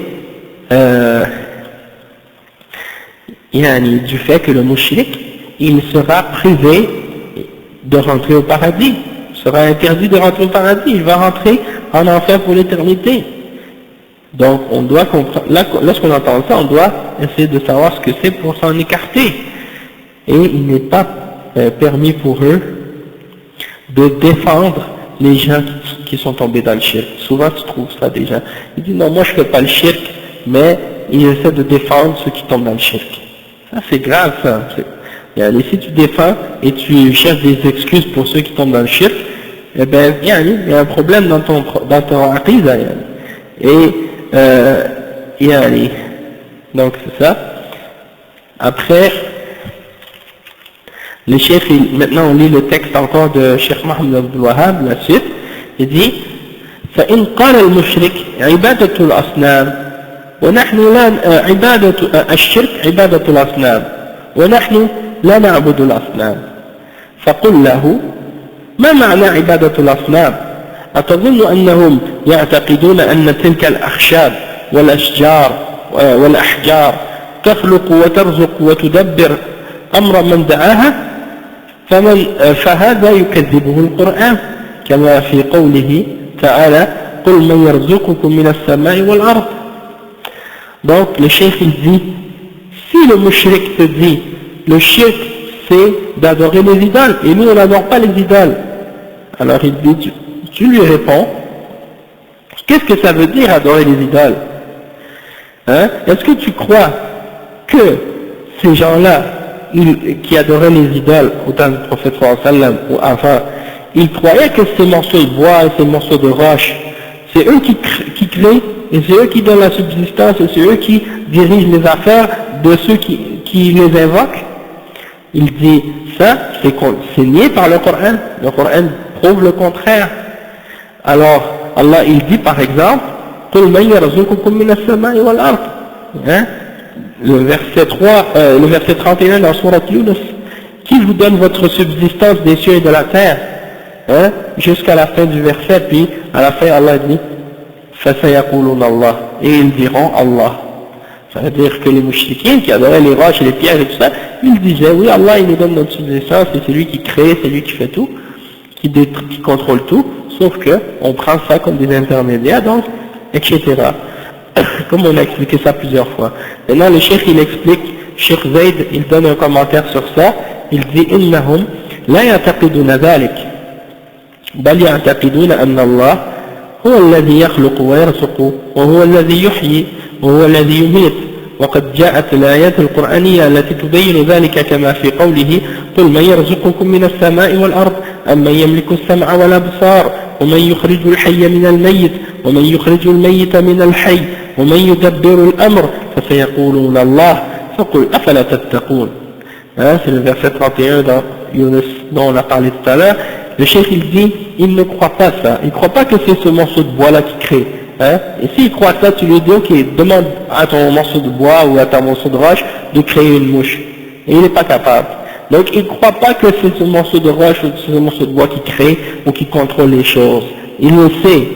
du fait que le mushrik, il sera privé de rentrer au paradis, il sera interdit de rentrer au paradis, il va rentrer en enfer pour l'éternité. Donc on doit comprendre, lorsqu'on entend ça, on doit essayer de savoir ce que c'est pour s'en écarter. Et il n'est pas permis pour eux de défendre les gens qui sont tombés dans le shirk. Souvent tu trouves ça des gens, ils disent non, moi je fais pas le shirk, mais ils essaient de défendre ceux qui tombent dans le shirk. Ça c'est grave ça. Et si tu défends et tu cherches des excuses pour ceux qui tombent dans le shirk, eh ben il y a un problème dans ton aqida. Et donc c'est ça. Après, le chef, maintenant on lit le texte encore de Cheikh Mohammed Abdul Wahhab, la suite, il dit فإن قال المشرك عبادة الأصنام ونحن لا عبادة الشرك عبادة الأصنام ونحن لا نعبد الأصنام فقل له ما معنى عبادة الأصنام أتظن أنهم يعتقدون أن تلك الأخشاب والأشجار والأحجار تخلق وترزق وتدبر أمر من دعاها فهذا يكذبه القرآن كما في قوله تعالى قل من يرزقكم من السماء والأرض. Donc le cheikh il dit, si le mushrik te dit le shirk c'est d'adorer les idoles et nous on n'adore pas les idoles, alors il dit, tu lui réponds, qu'est-ce que ça veut dire adorer les idoles? Hein? Est-ce que tu crois que ces gens-là qui adoraient les idoles au temps du prophète sallam ou avant, ils croyaient que ces morceaux de bois et ces morceaux de roche, c'est eux qui créent et c'est eux qui donnent la subsistance et c'est eux qui dirigent les affaires de ceux qui qui les invoque, il dit ça, c'est nié par le Coran. Le Coran prouve le contraire. Alors, Allah, il dit par exemple, قُلْ مَنْ يَرْزُقُكُمْ مِنَ السَّمَاءِ وَالْأَرْضِ. Le verset 31 dans Sourate Yunus. Qui vous donne votre subsistance des cieux et de la terre, jusqu'à la fin du verset, puis à la fin Allah dit فَسَيَقُولُونَ اللَّهِ, et ils diront Allah. Ça veut dire que les mouchriquins qui adoraient les roches et les pierres et tout ça, ils disaient oui, Allah il nous donne notre subsistance, c'est lui qui crée, c'est lui qui fait tout, qui contrôle tout, sauf que on prend ça comme des intermédiaires, donc, etc. Comme on a expliqué ça plusieurs fois. Maintenant le cheikh il explique, Cheikh Zayd il donne un commentaire sur ça, il dit إنهم لا يعتقدون ذلك بل يعتقدون أن الله هو الذي يخلق ويرزق وهو الذي يحيي وهو الذي يميت وقد جاءت الآيات القرآنية التي تبين ذلك كما في قوله قل من يرزقكم من السماء والأرض أم من يملك السمع والأبصار ومن يخرج الحي من الميت ومن يخرج الميت من الحي ومن يدبر الأمر فسيقولون الله فقل أفلا تتقون. C'est le verset 31 dans Yunus dont on a parlé tout à l'heure. Le cheikh il dit, il ne croit pas ça, il ne croit pas que c'est ce morceau de bois là qui crée. Et s'il croit ça, tu lui dis ok, demande à ton morceau de bois ou à ton morceau de roche de créer une mouche. Et il n'est pas capable. Donc il ne croit pas que c'est ce morceau de roche ou ce morceau de bois qui crée ou qui contrôle les choses. Il le sait.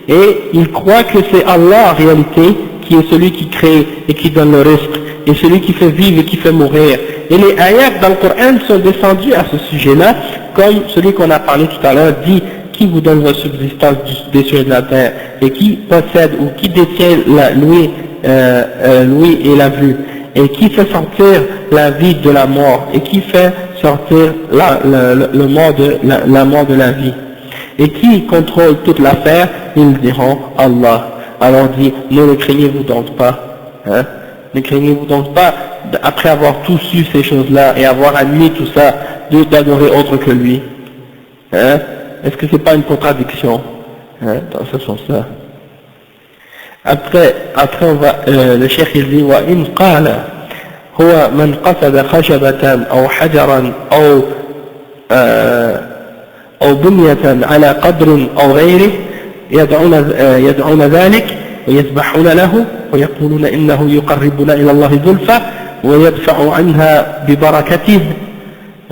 Et il croit que c'est Allah en réalité qui est celui qui crée et qui donne le risque, et celui qui fait vivre et qui fait mourir. Et les ayats dans le Coran sont descendus à ce sujet-là, comme celui qu'on a parlé tout à l'heure dit, qui vous donne votre subsistance des cieux et de la terre, et qui possède ou qui détient l'ouïe et la vue, et qui fait sortir la vie de la mort, et qui fait sortir la mort de la vie, et qui contrôle toute l'affaire, ils diront Allah. Alors dit, ne craignez-vous donc pas, ne craignez-vous donc pas, après avoir tout su ces choses-là, et avoir admis tout ça, d'adorer autre que lui. Est-ce que c'est pas une contradiction dans ce sens-là? Après on va, le cheikh il dit وإن قال هو من قصد خشبة أو حجرا أو بنية على قدر أو غيره يدعون ذلك ويذبحون له ويقولون إنه يقربنا إلى الله زلفى ويدفع عنها ببركته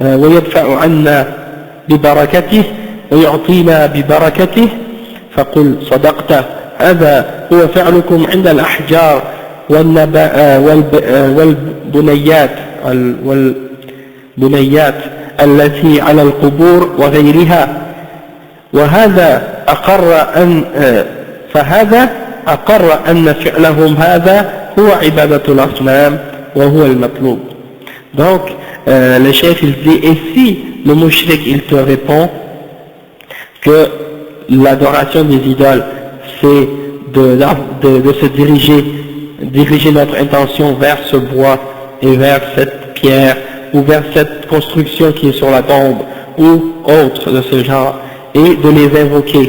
ويدفع عنا ببركته ويعطينا ببركته فقل صدقت هذا هو فعلكم عند الأحجار والبنيات التي على القبور وغيرها فهذا أقر أن فعلهم هذا هو عبادة الأصنام وهو المطلوب. Donc le cheikh il dit, et si le mushrik il te répond que l'adoration des idoles c'est de se diriger notre intention vers ce bois et vers cette pierre ou vers cette construction qui est sur la tombe ou autre de ce genre, et de les invoquer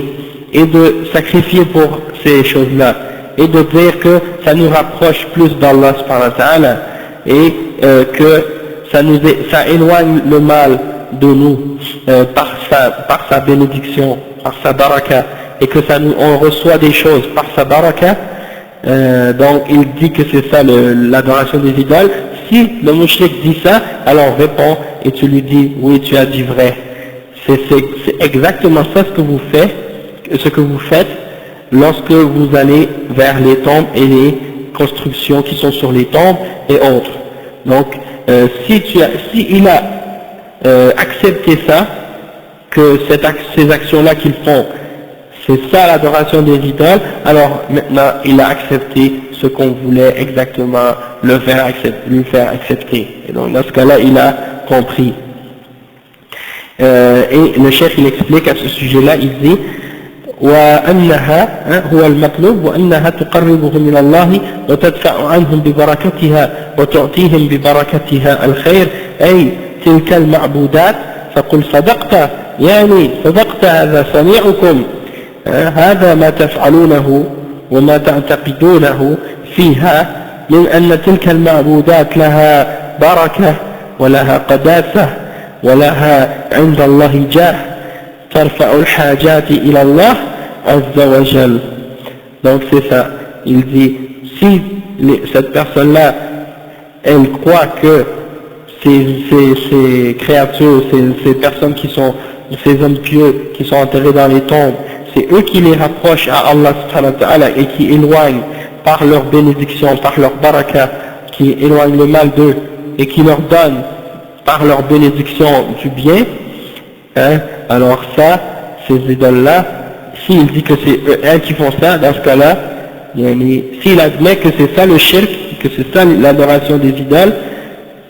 et de sacrifier pour ces choses-là et de dire que ça nous rapproche plus d'Allah subhanahu wa ta'ala et que ça éloigne le mal de nous par sa bénédiction, par sa baraka, et que on reçoit des choses par sa baraka. Donc il dit que c'est ça l'adoration des idoles. Si le mushrik dit ça, alors réponds et tu lui dis oui, tu as dit vrai. C'est exactement ça ce que vous faites lorsque vous allez vers les tombes et les constructions qui sont sur les tombes et autres. Donc si il a accepté ça, que ces actions-là qu'ils font, c'est ça l'adoration des idoles, alors maintenant il a accepté ce qu'on voulait exactement lui faire accepter. Et donc dans ce cas-là, il a compris. Et le cheikh il explique à ce sujet-là, il dit وأنها هو المطلوب وأنها تقربهم من الله وتدفع عنهم ببركتها وتعطيهم ببركتها الخير أي تلك المعبودات فقل صدقت يعني صدقت هذا صنيعكم هذا ما تفعلونه وما تعتقدونه فيها من أن تلك المعبودات لها بركة ولها قداسة ولها عند الله جاه ترفع الحاجات إلى الله عز وجل. Donc c'est ça, il dit si cette personne-là elle croit que ces créatures, ces personnes qui sont, ces hommes pieux qui sont enterrés dans les tombes, c'est eux qui les rapprochent à Allah subhanahu wa ta'ala et qui éloignent par leur bénédiction, par leur baraka, qui éloignent le mal d'eux et qui leur donnent par leur bénédiction du bien, hein, alors ça, ces idoles-là, s'il dit que c'est eux qui font ça, dans ce cas-là, s'il admet que c'est ça le shirk, que c'est ça l'adoration des idoles,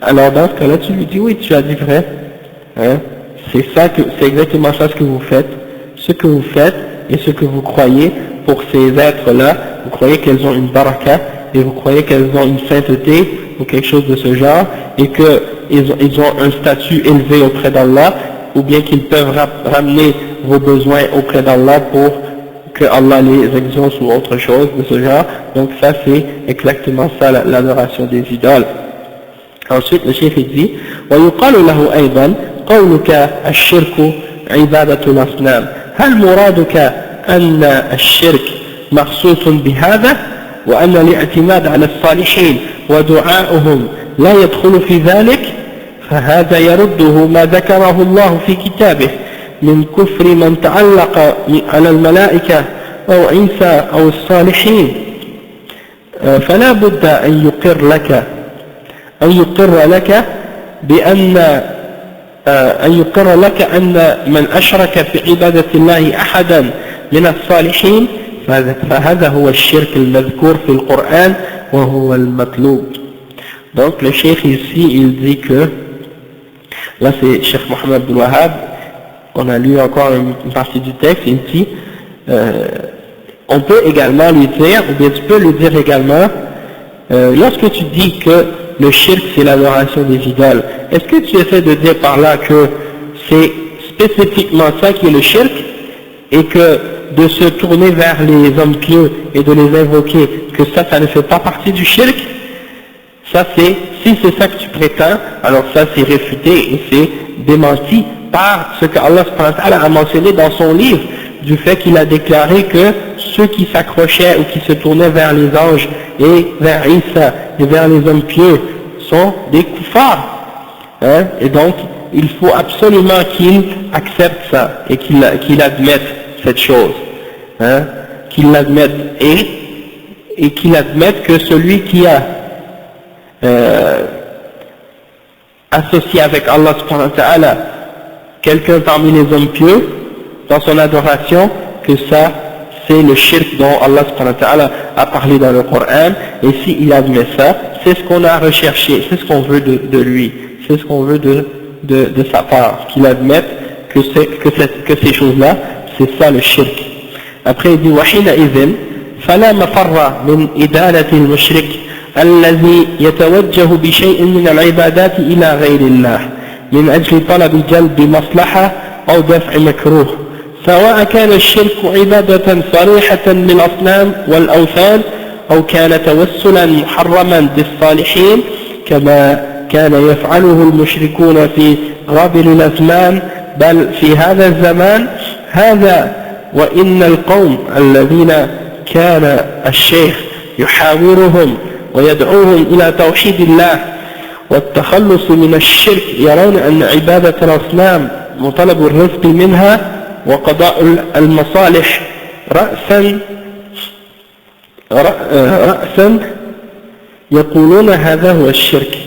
alors dans ce cas-là, tu lui dis oui, tu as dit vrai, hein, c'est exactement ça ce que vous faites et ce que vous croyez pour ces êtres-là, vous croyez qu'elles ont une baraka et vous croyez qu'elles ont une sainteté ou quelque chose de ce genre et qu'ils ont un statut élevé auprès d'Allah ou bien qu'ils peuvent ramener vos besoins auprès d'Allah pour que Allah les exauce ou autre chose de ce genre. Donc ça c'est exactement ça l'adoration des idoles. Ensuite le cheikh dit ويقال له أيضا قولك الشرك عبادة الأصنام هل مرادك أن الشرك مخصوص بهذا وأن الاعتماد على الصالحين ودعاؤهم لا يدخل في ذلك فهذا يرده ما ذكره الله في كتابه من كفر من تعلق على الملائكة أو عيسى أو الصالحين فلا بد أن يقر لك أن من أشرك في عبادة الله أحدا من الصالحين فهذا هو الشرك المذكور في القرآن وهو المطلوب. Donc le cheikh ici il dit que, là c'est Cheikh Mohammed Abdul Wahhab, on a lu encore une partie du texte, il dit on peut également lui dire, ou bien tu peux lui dire également, lorsque tu dis que le shirk c'est l'adoration des idoles, est-ce que tu essaies de dire par là que c'est spécifiquement ça qui est le shirk et que de se tourner vers les hommes pieux et de les invoquer, que ça ne fait pas partie du shirk? Ça c'est, si c'est ça que tu prétends, alors ça c'est réfuté et c'est démenti par ce que Allah subhanahu wa ta'ala a mentionné dans son livre, du fait qu'il a déclaré que ceux qui s'accrochaient ou qui se tournaient vers les anges et vers Isa et vers les hommes pieux sont des kuffars, hein? Et donc il faut absolument qu'il accepte ça et qu'il admette cette chose, hein? Qu'il l'admette et qu'il admette que celui qui a associé avec Allah subhanahu wa ta'ala quelqu'un parmi les hommes pieux dans son adoration, que ça c'est le shirk dont Allah subhanahu wa ta'ala a parlé dans le Coran, et s'il admet ça, c'est ce qu'on a recherché, c'est ce qu'on veut de lui, c'est ce qu'on veut de sa part, qu'il admette que ces choses-là, c'est ça le shirk. Après il dit وحينئذ فلا مفر من إدالة المشرك الذي يتوجه بشيء من العبادات إلى غير الله من أجل طلب جلب مصلحة أو دفع مكروه، سواء كان الشرك عبادة صريحة للأصنام والأوثان أو كان توسلا محرما بالصالحين كما كان يفعله المشركون في غابر الأزمان بل في هذا الزمان هذا. وإن القوم الذين كان الشيخ يحاورهم ويدعوهم إلى توحيد الله والتخلص من الشرك يرون أن عبادة الأصنام وطلب الرزق منها وقضاء المصالح رأسا يقولون هذا هو الشرك،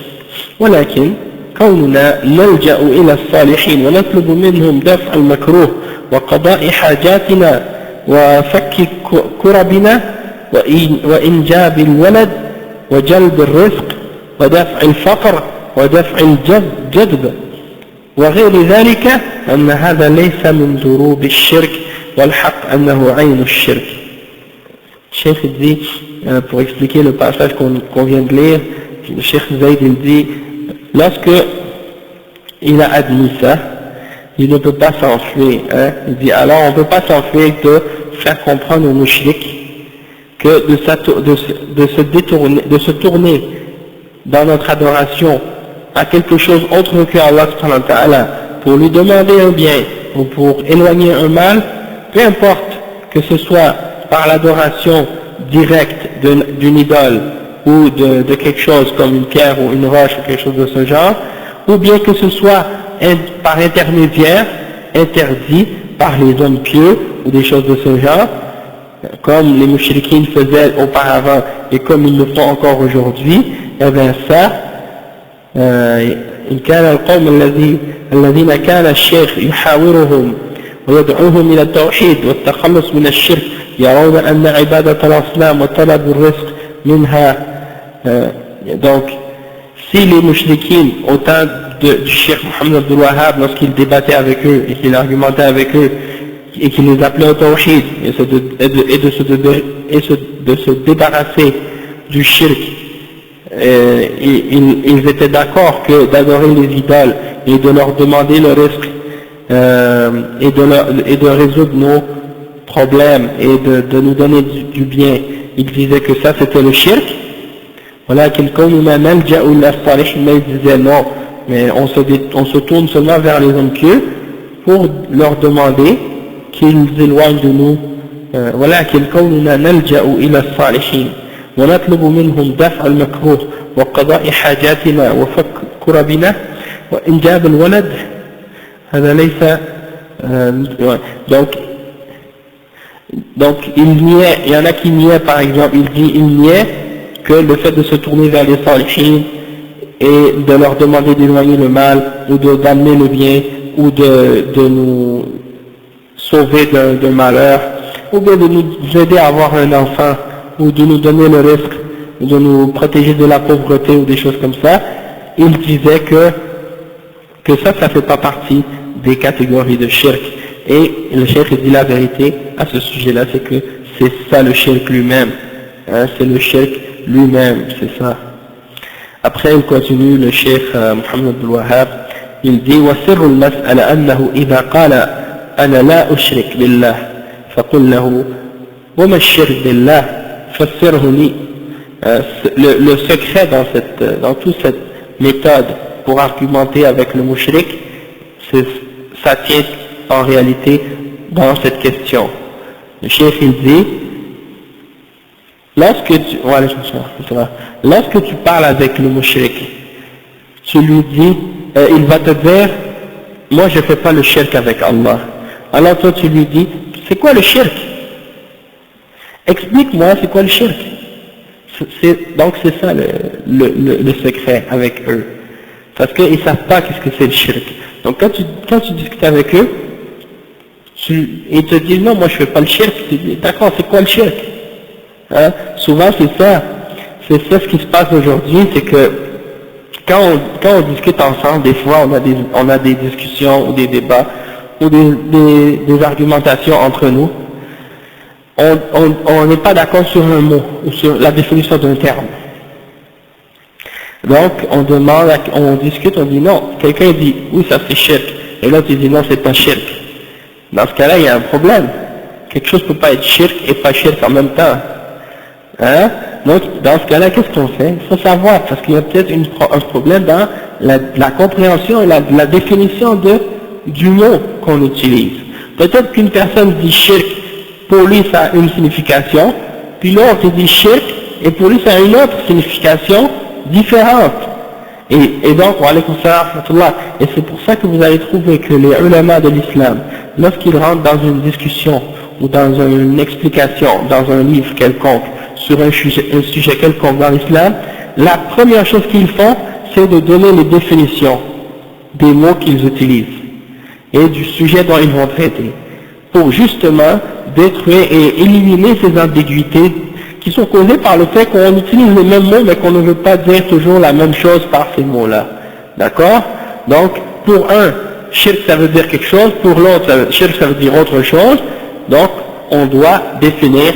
ولكن كوننا نلجأ إلى الصالحين ونطلب منهم دفع المكروه وقضاء حاجاتنا وفك كربنا وإنجاب الولد وجلب الرزق ودفع الفقر ودفع الجذب وغير ذلك أن هذا ليس من ضروب الشرك والحق أنه عين الشرك. Le Cheikh dit, pour expliquer le passage qu'on vient de lire, le Cheikh Zayd il dit, lorsque il a admis ça, il ne peut pas s'enfuir, hein? Il dit alors on ne peut pas s'enfuir de faire comprendre aux mouchriks que de se tourner dans notre adoration à quelque chose autre que Allah subhanahu wa ta'ala pour lui demander un bien ou pour éloigner un mal, peu importe que ce soit par l'adoration directe d'une idole ou de quelque chose comme une pierre ou une roche ou quelque chose de ce genre, ou bien que ce soit par intermédiaire, interdit par les hommes pieux ou des choses de ce genre, comme les mouchriquins faisaient auparavant et comme ils le font encore aujourd'hui, et bien ça, إن كان القوم الذين كان الشيخ يحاورهم ويدعوهم إلى التوحيد والتخلص من الشرك يرون أن عبادة الأصنام وطلب الرزق منها. Donc si les mouchriquins au temps du Cheikh Mohammed Abdul Wahhab, lorsqu'il débattait avec eux et qu'il argumentait avec eux et qu'il les appelait au tawhid et de se débarrasser du shirk, ils étaient d'accord que d'adorer les idoles et de leur demander le risque et de résoudre nos problèmes et de nous donner du bien, ils disaient que ça c'était le shirk. Voilà, mais ils disaient non, mais on se tourne seulement vers les hommes pieux pour leur demander qu'ils éloignent de nous. Voilà, ونطلب منهم دفع المكروه وقضاء حاجاتنا وفك كربنا وإنجاب الولد هذا ليس donc il y en a qui niaient par exemple, il niait que le fait de se tourner vers les salihin et de leur demander d'éloigner le mal ou d'amener le bien ou de nous sauver d'un malheur ou bien de nous aider à avoir un enfant ou de nous donner le risque, ou de nous protéger de la pauvreté ou des choses comme ça, il disait que ça fait pas partie des catégories de shirk. Et le shirk dit la vérité à ce sujet-là, c'est que c'est ça le shirk lui-même, hein, c'est le shirk lui-même, c'est ça. Après il continue, le cheikh Mohammed Abdul Wahhab, il dit وَسِرُّ الْمَسْأَلَ أَنَّهُ إِذَا قَالَ أَنَا لَا أُشْرِكْ بِاللَّهِ فَقُلْ لَهُ وَمَا الشِّرْكُ بِاللَّهِ le secret dans toute cette méthode pour argumenter avec le mushrik, ça tient en réalité dans cette question. Le cheikh il dit, lorsque tu parles avec le mushrik, tu lui dis, il va te dire, moi je fais pas le shirk avec Allah. Alors toi tu lui dis, c'est quoi le shirk? Explique-moi c'est quoi le shirk. Donc c'est ça le secret avec eux. Parce qu'ils ne savent pas qu'est-ce que c'est le shirk. Donc quand tu discutes avec eux, ils te disent non, moi je fais pas le shirk. Tu dis d'accord, c'est quoi le shirk, hein? Souvent c'est ça ce qui se passe aujourd'hui, c'est que quand on discute ensemble, des fois on a des discussions ou des débats ou des argumentations entre nous. On n'est pas d'accord sur un mot ou sur la définition d'un terme. Donc on discute, on dit non, quelqu'un dit oui ça c'est shirk, et l'autre il dit non c'est pas shirk. Dans ce cas-là il y a un problème. Quelque chose ne peut pas être shirk et pas shirk en même temps. Hein? Donc dans ce cas-là qu'est-ce qu'on fait? Il faut savoir, parce qu'il y a peut-être un problème dans la compréhension et la définition du mot qu'on utilise. Peut-être qu'une personne dit shirk, pour lui ça a une signification, puis l'autre dit shirk, et pour lui ça a une autre signification différente. Et donc, wa alaykum salam wa rahmatullah, et c'est pour ça que vous allez trouver que les ulama de l'islam, lorsqu'ils rentrent dans une discussion, ou dans une explication, dans un livre quelconque, sur un sujet quelconque dans l'islam, la première chose qu'ils font, c'est de donner les définitions des mots qu'ils utilisent, et du sujet dont ils vont traiter, pour justement détruire et éliminer ces ambiguïtés qui sont causées par le fait qu'on utilise les mêmes mots mais qu'on ne veut pas dire toujours la même chose par ces mots-là. D'accord? Donc, pour un, shirk ça veut dire quelque chose, pour l'autre, shirk ça veut dire autre chose, donc on doit définir,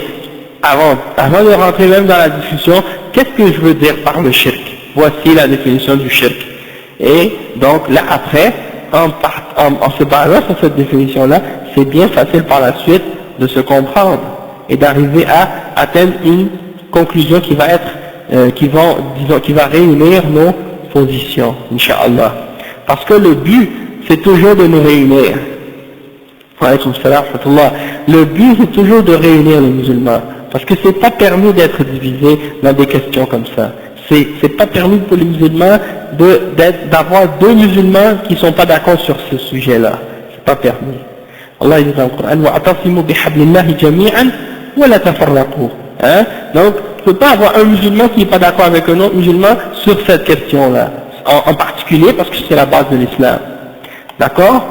avant de rentrer même dans la discussion, qu'est-ce que je veux dire par le shirk? Voici la définition du shirk. Et donc là après, en se basant sur cette définition-là, c'est bien facile par la suite de se comprendre et d'arriver à atteindre une conclusion qui va être, qui va réunir nos position, Inch'Allah. Parce que le but, c'est toujours de nous réunir. Le but, c'est toujours de réunir les musulmans. Parce que c'est pas permis d'être divisé dans des questions comme ça. C'est pas permis pour les musulmans d'avoir deux musulmans qui sont pas d'accord sur ce sujet-là. C'est pas permis. Allah dit dans le Coran, وَأَعْتَصِمُوا بِحَبْلِ اللَّهِ جَمِيعًا وَلَا تَفَرَّقُوا. Donc, tu peux pas avoir un musulman qui n'est pas d'accord avec un autre musulman sur cette question-là, en particulier parce que c'est la base de l'islam. D'accord?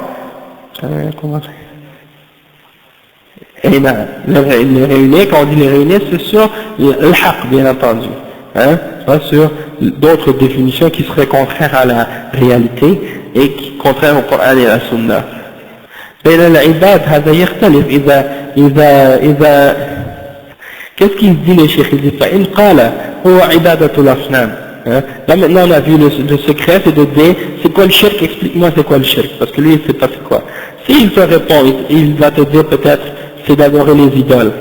Et les réunir, quand on dit les réunir, c'est sur le haqq, bien entendu. Pas sur d'autres définitions qui seraient contraires à la réalité et qui contraires au Coran et à la Sunna. بين العباد هذا يختلف إذا qu'est-ce qu'il dit le cheikh? Il dit فإن قال هو عبادة الأصنام. Là maintenant on a vu le secret, c'est de dire c'est quoi le shirk, explique-moi c'est quoi le shirk, parce que lui il sait pas c'est quoi. S'il te répond, il va te dire peut-être c'est d'adorer les idoles.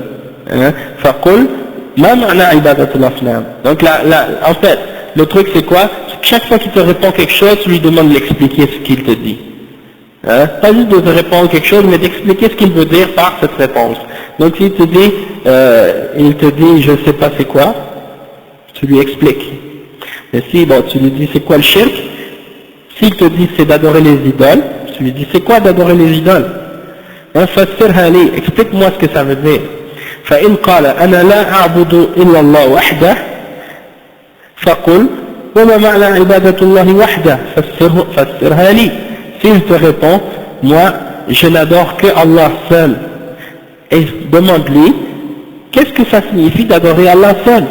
فقل ما معنى عبادة الأصنام. Donc en fait le truc c'est quoi? Chaque fois qu'il te répond quelque chose, tu lui demandes de l'expliquer ce qu'il te dit. Pas juste de te répondre quelque chose, mais d'expliquer ce qu'il veut dire par cette réponse. Donc s'il te dit, je sais pas c'est quoi, tu lui expliques. Et si tu lui dis c'est quoi le shirk, s'il te dit c'est d'adorer les idoles, tu lui dis c'est quoi d'adorer les idoles? فسرها لي, explique-moi ce que ça veut dire. فإن قال أنا لا أعبد إلا الله وحده فقل وما معنى عبادة الله وحده فسرها لي. S'il te répond, moi je n'adore que Allah seul, et demande-lui, qu'est-ce que ça signifie d'adorer Allah seul?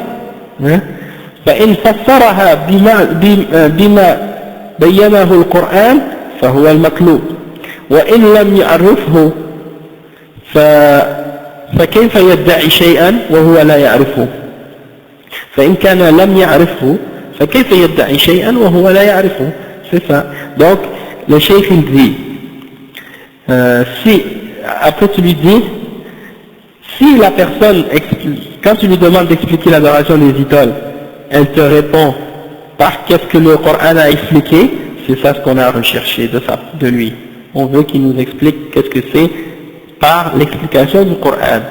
فإن فسرها بما بينه القرآن فهو المطلوب وإن لم يعرفه فكيف يدعي شيئا وهو لا يعرفه فإن كان لم يعرفه فكيف يدعي شيئا وهو لا يعرفه. C'est ça. Donc le cheikh il dit, après tu lui dis, si la personne, quand tu lui demandes d'expliquer l'adoration des idoles, elle te répond par qu'est-ce que le Coran a expliqué, c'est ça ce qu'on a recherché de lui. On veut qu'il nous explique qu'est-ce que c'est par l'explication du Coran.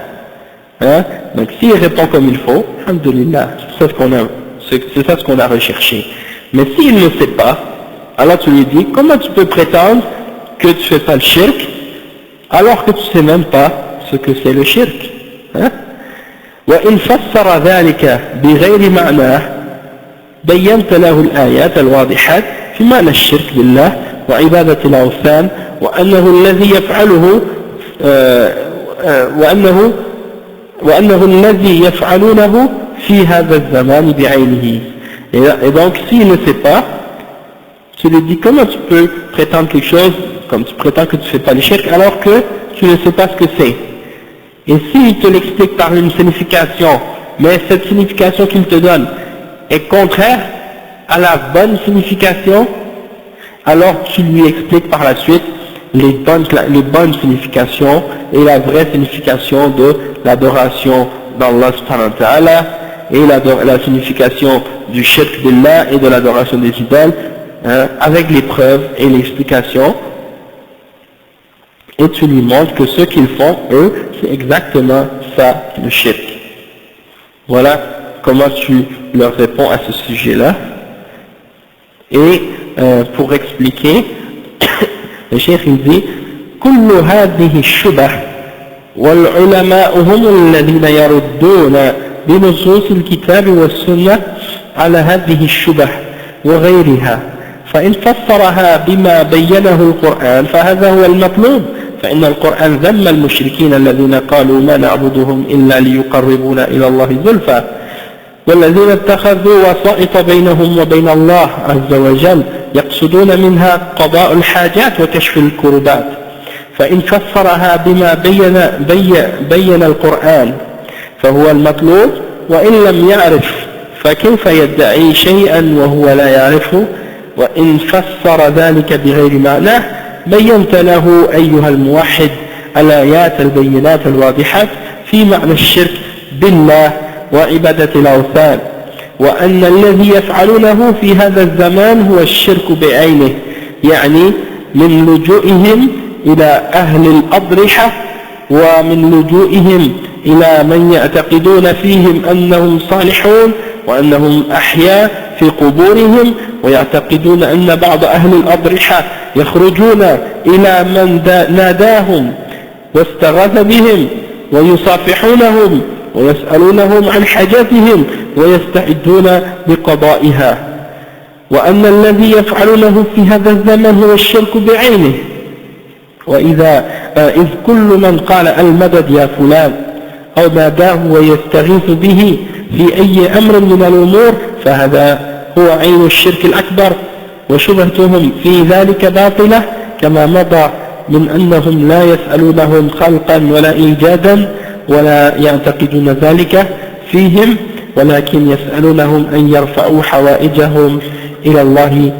Donc s'il répond comme il faut, alhamdulillah, c'est ça ce qu'on a recherché. Mais s'il ne sait pas, alors tu lui dis, comment tu peux prétendre que tu fais pas le shirk, alors que tu sais même pas ce que c'est le shirk? وإن فسر ذلك بغير معناه بينت له الآيات الواضحات في معنى الشرك بالله وعبادة الأوثان وأنه الذي يفعله وأنه الذي يفعلونه في هذا الزمان بعينه. Et donc s'il ne sait pas, tu lui dis comment tu peux prétendre quelque chose, comme tu prétends que tu ne fais pas le shirk alors que tu ne sais pas ce que c'est. Et s'il te l'explique par une signification, mais cette signification qu'il te donne est contraire à la bonne signification, alors tu lui expliques par la suite les bonnes significations et la vraie signification de l'adoration d'Allah subhanahu wa ta'ala et la signification du shirk billah et de l'adoration des idoles, avec les preuves et l'explication, et tu lui montres que ce qu'ils font, eux, c'est exactement ça, le shirk. Voilà comment tu leur réponds à ce sujet-là. Et pour expliquer, le cheikh il dit كل هذه الشبه والعلماء هم الذين يردون بنصوص الكتاب والسنة على هذه الشبه وغيرها فإن فسرها بما بينه القرآن فهذا هو المطلوب فإن القرآن ذم المشركين الذين قالوا ما نعبدهم إلا ليقربونا إلى الله زلفى والذين اتخذوا وسائط بينهم وبين الله عز وجل يقصدون منها قضاء الحاجات وكشف الكربات فإن فسرها بما بين القرآن فهو المطلوب وإن لم يعرف فكيف يدعي شيئا وهو لا يعرفه وإن فسر ذلك بغير معناه بينت له أيها الموحد الآيات البينات الواضحات في معنى الشرك بالله وعبادة الأوثان وأن الذي يفعلونه في هذا الزمان هو الشرك بعينه يعني من لجوئهم إلى أهل الأضرحة ومن لجوئهم إلى من يعتقدون فيهم أنهم صالحون وأنهم أحياء في قبورهم ويعتقدون أن بعض أهل الأضرحة يخرجون إلى من ناداهم واستغاث بهم ويصافحونهم ويسألونهم عن حاجاتهم ويستعدون بقضائها وأن الذي يفعلونه في هذا الزمن هو الشرك بعينه إذ كل من قال المدد يا فلان أو ناداه ويستغيث به في أي أمر من الأمور فهذا هو عين الشرك الأكبر وشبهتهم في ذلك باطلة كما مضى من أنهم لا يسألونهم خلقا ولا إيجادا ولا يعتقدون ذلك فيهم ولكن يسألونهم أن يرفعوا حوائجهم إلى الله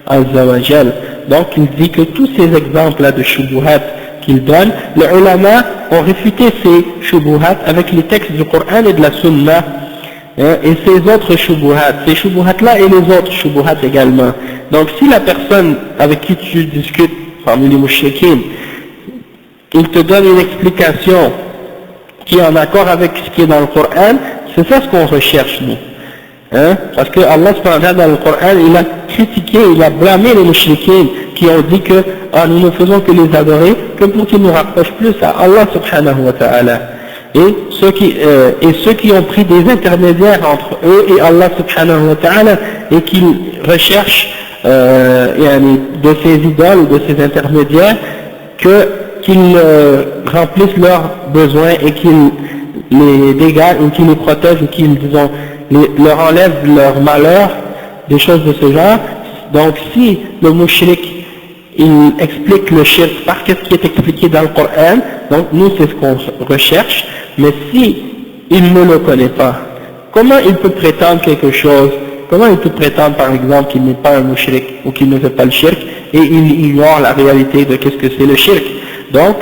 عز وجل. Donc il dit que tous ces exemples-là de shubuhat qu'il donne, les ulama ont réfuté ces shubuhat avec les textes du Coran et de la Sunna et ces autres shubuhat, ces shubuhat-là et les autres shubuhat également. Donc si la personne avec qui tu discutes parmi les mouchriquines, il te donne une explication qui est en accord avec ce qui est dans le Coran, c'est ça ce qu'on recherche nous. Parce que Allah subhanahu wa ta'ala dans le Coran, il a critiqué, il a blâmé les mouchriquines qui ont dit que nous ne faisons que les adorer que pour qu'ils nous rapprochent plus à Allah subhanahu wa ta'ala. Et ceux qui ont pris des intermédiaires entre eux et Allah subhanahu wa ta'ala et qui recherchent de ces idoles ou de ces intermédiaires qu'ils remplissent leurs besoins et qu'ils les dégagent ou qu'ils les protègent ou qu'ils leur enlèvent leur malheur, des choses de ce genre. Donc si le mushrik il explique le shirk par ce qui est expliqué dans le Coran, donc nous c'est ce qu'on recherche, mais si il ne le connaît pas, comment il peut prétendre quelque chose? Comment il peut prétendre par exemple qu'il n'est pas un mushrik ou qu'il ne fait pas le shirk et il ignore la réalité de qu'est-ce que c'est le shirk? Donc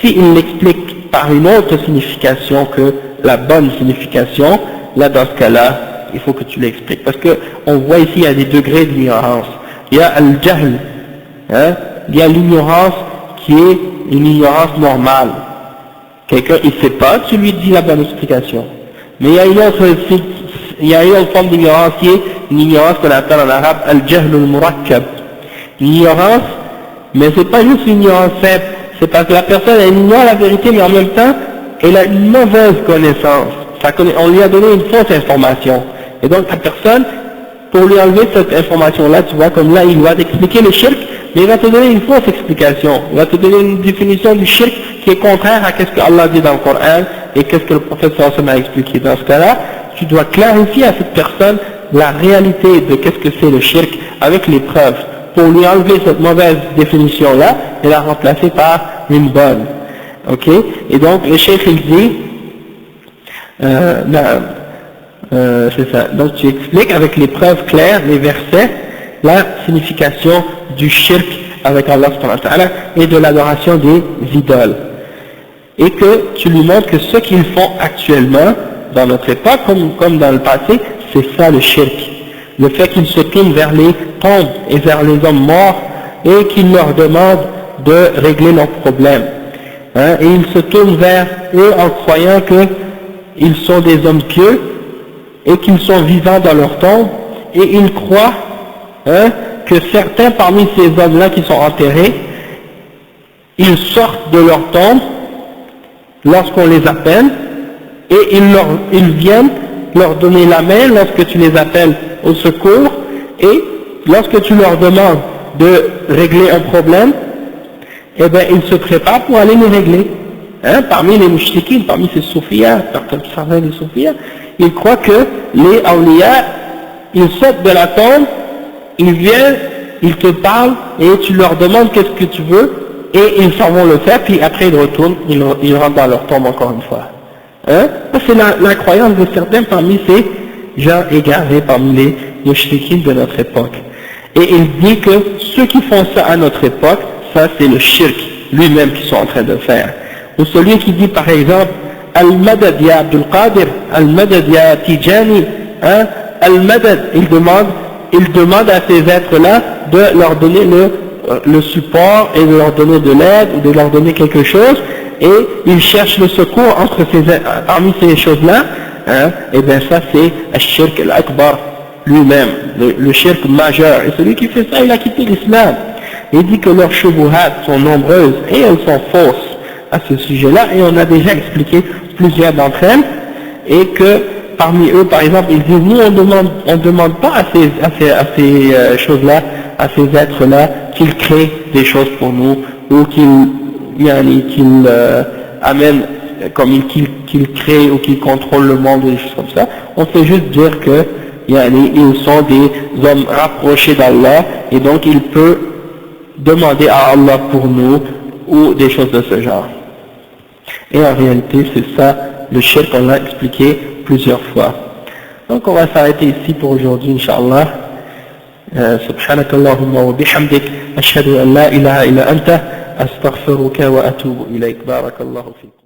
s'il l'explique par une autre signification que la bonne signification, là dans ce cas-là, il faut que tu l'expliques. Parce que on voit ici, il y a des degrés d'ignorance. Il y a al-jahl, il y a l'ignorance qui est une ignorance normale. Quelqu'un, il ne sait pas, tu lui dis la bonne explication. Mais il y a une autre forme d'ignorance qui est une ignorance qu'on appelle en arabe al-jahl al-murakkab. L'ignorance, mais c'est pas juste une ignorance simple, c'est parce que la personne elle ignore la vérité, mais en même temps, elle a une mauvaise connaissance. On lui a donné une fausse information. Et donc la personne, pour lui enlever cette information-là, tu vois, comme là, il va t'expliquer le shirk, mais il va te donner une fausse explication. Il va te donner une définition du shirk qui est contraire à ce que Allah dit dans le Coran et qu'est-ce que le prophète sallallahu alayhi wa sallam a expliqué. Dans ce cas-là, tu dois clarifier à cette personne la réalité de qu'est-ce que c'est le shirk avec les preuves, pour lui enlever cette mauvaise définition-là et la remplacer par une bonne. Ok? Et donc, le cheikh il dit, c'est ça. Donc tu expliques avec les preuves claires, les versets, la signification du shirk avec Allah subhanahu wa ta'ala et de l'adoration des idoles. Et que tu lui montres que ce qu'ils font actuellement, dans notre époque, comme dans le passé, c'est ça le shirk. Le fait qu'ils se tournent vers les tombes et vers les hommes morts et qu'ils leur demandent de régler leurs problèmes. Et ils se tournent vers eux en croyant qu'ils sont des hommes pieux et qu'ils sont vivants dans leur tombe, et ils croient que certains parmi ces hommes-là qui sont enterrés, ils sortent de leur tombe lorsqu'on les appelle, et ils viennent leur donner la main lorsque tu les appelles au secours, et lorsque tu leur demandes de régler un problème, eh bien ils se préparent pour aller les régler. Parmi les mouchriquines, parmi ces soufiyas, certains des soufiyas, ils croient que les awliya, ils sortent de la tombe, ils viennent, ils te parlent et tu leur demandes qu'est-ce que tu veux et ils s'en vont le faire, puis après ils retournent, ils rentrent dans leur tombe encore une fois. C'est la croyance de certains parmi ces gens égarés, parmi les mouchriquines de notre époque. Et il dit que ceux qui font ça à notre époque, ça c'est le shirk lui-même qu'ils sont en train de faire. Ou celui qui dit par exemple Al-Madad ya Abdul Qadir, Al-Madad ya Tijani, al-madad, il demande à ces êtres-là de leur donner le support et de leur donner de l'aide ou de leur donner quelque chose, et il cherche le secours parmi ces choses-là, hein, et bien ça c'est al-shirk al-akbar lui-même, le shirk majeur. Et celui qui fait ça, il a quitté l'islam. Il dit que leurs shubuhat sont nombreuses et elles sont fausses à ce sujet-là, et on a déjà expliqué plusieurs d'entre elles, et que parmi eux, par exemple, ils disent, nous on demande pas à ces choses-là, à ces êtres-là, qu'ils créent des choses pour nous, ou qu'ils amènent, comme qu'ils créent ou qu'ils contrôlent le monde, ou des choses comme ça. On fait juste dire que ils sont des hommes rapprochés d'Allah, et donc il peut demander à Allah pour nous, ou des choses de ce genre. Et en réalité, c'est ça, le shirk, on l'a expliqué plusieurs fois. Donc on va s'arrêter ici pour aujourd'hui, Inch'Allah. سبحانك اللهم وبحمدك أشهد أن لا إله إلا أنت أستغفرك وأتوب إليك بارك الله فيك.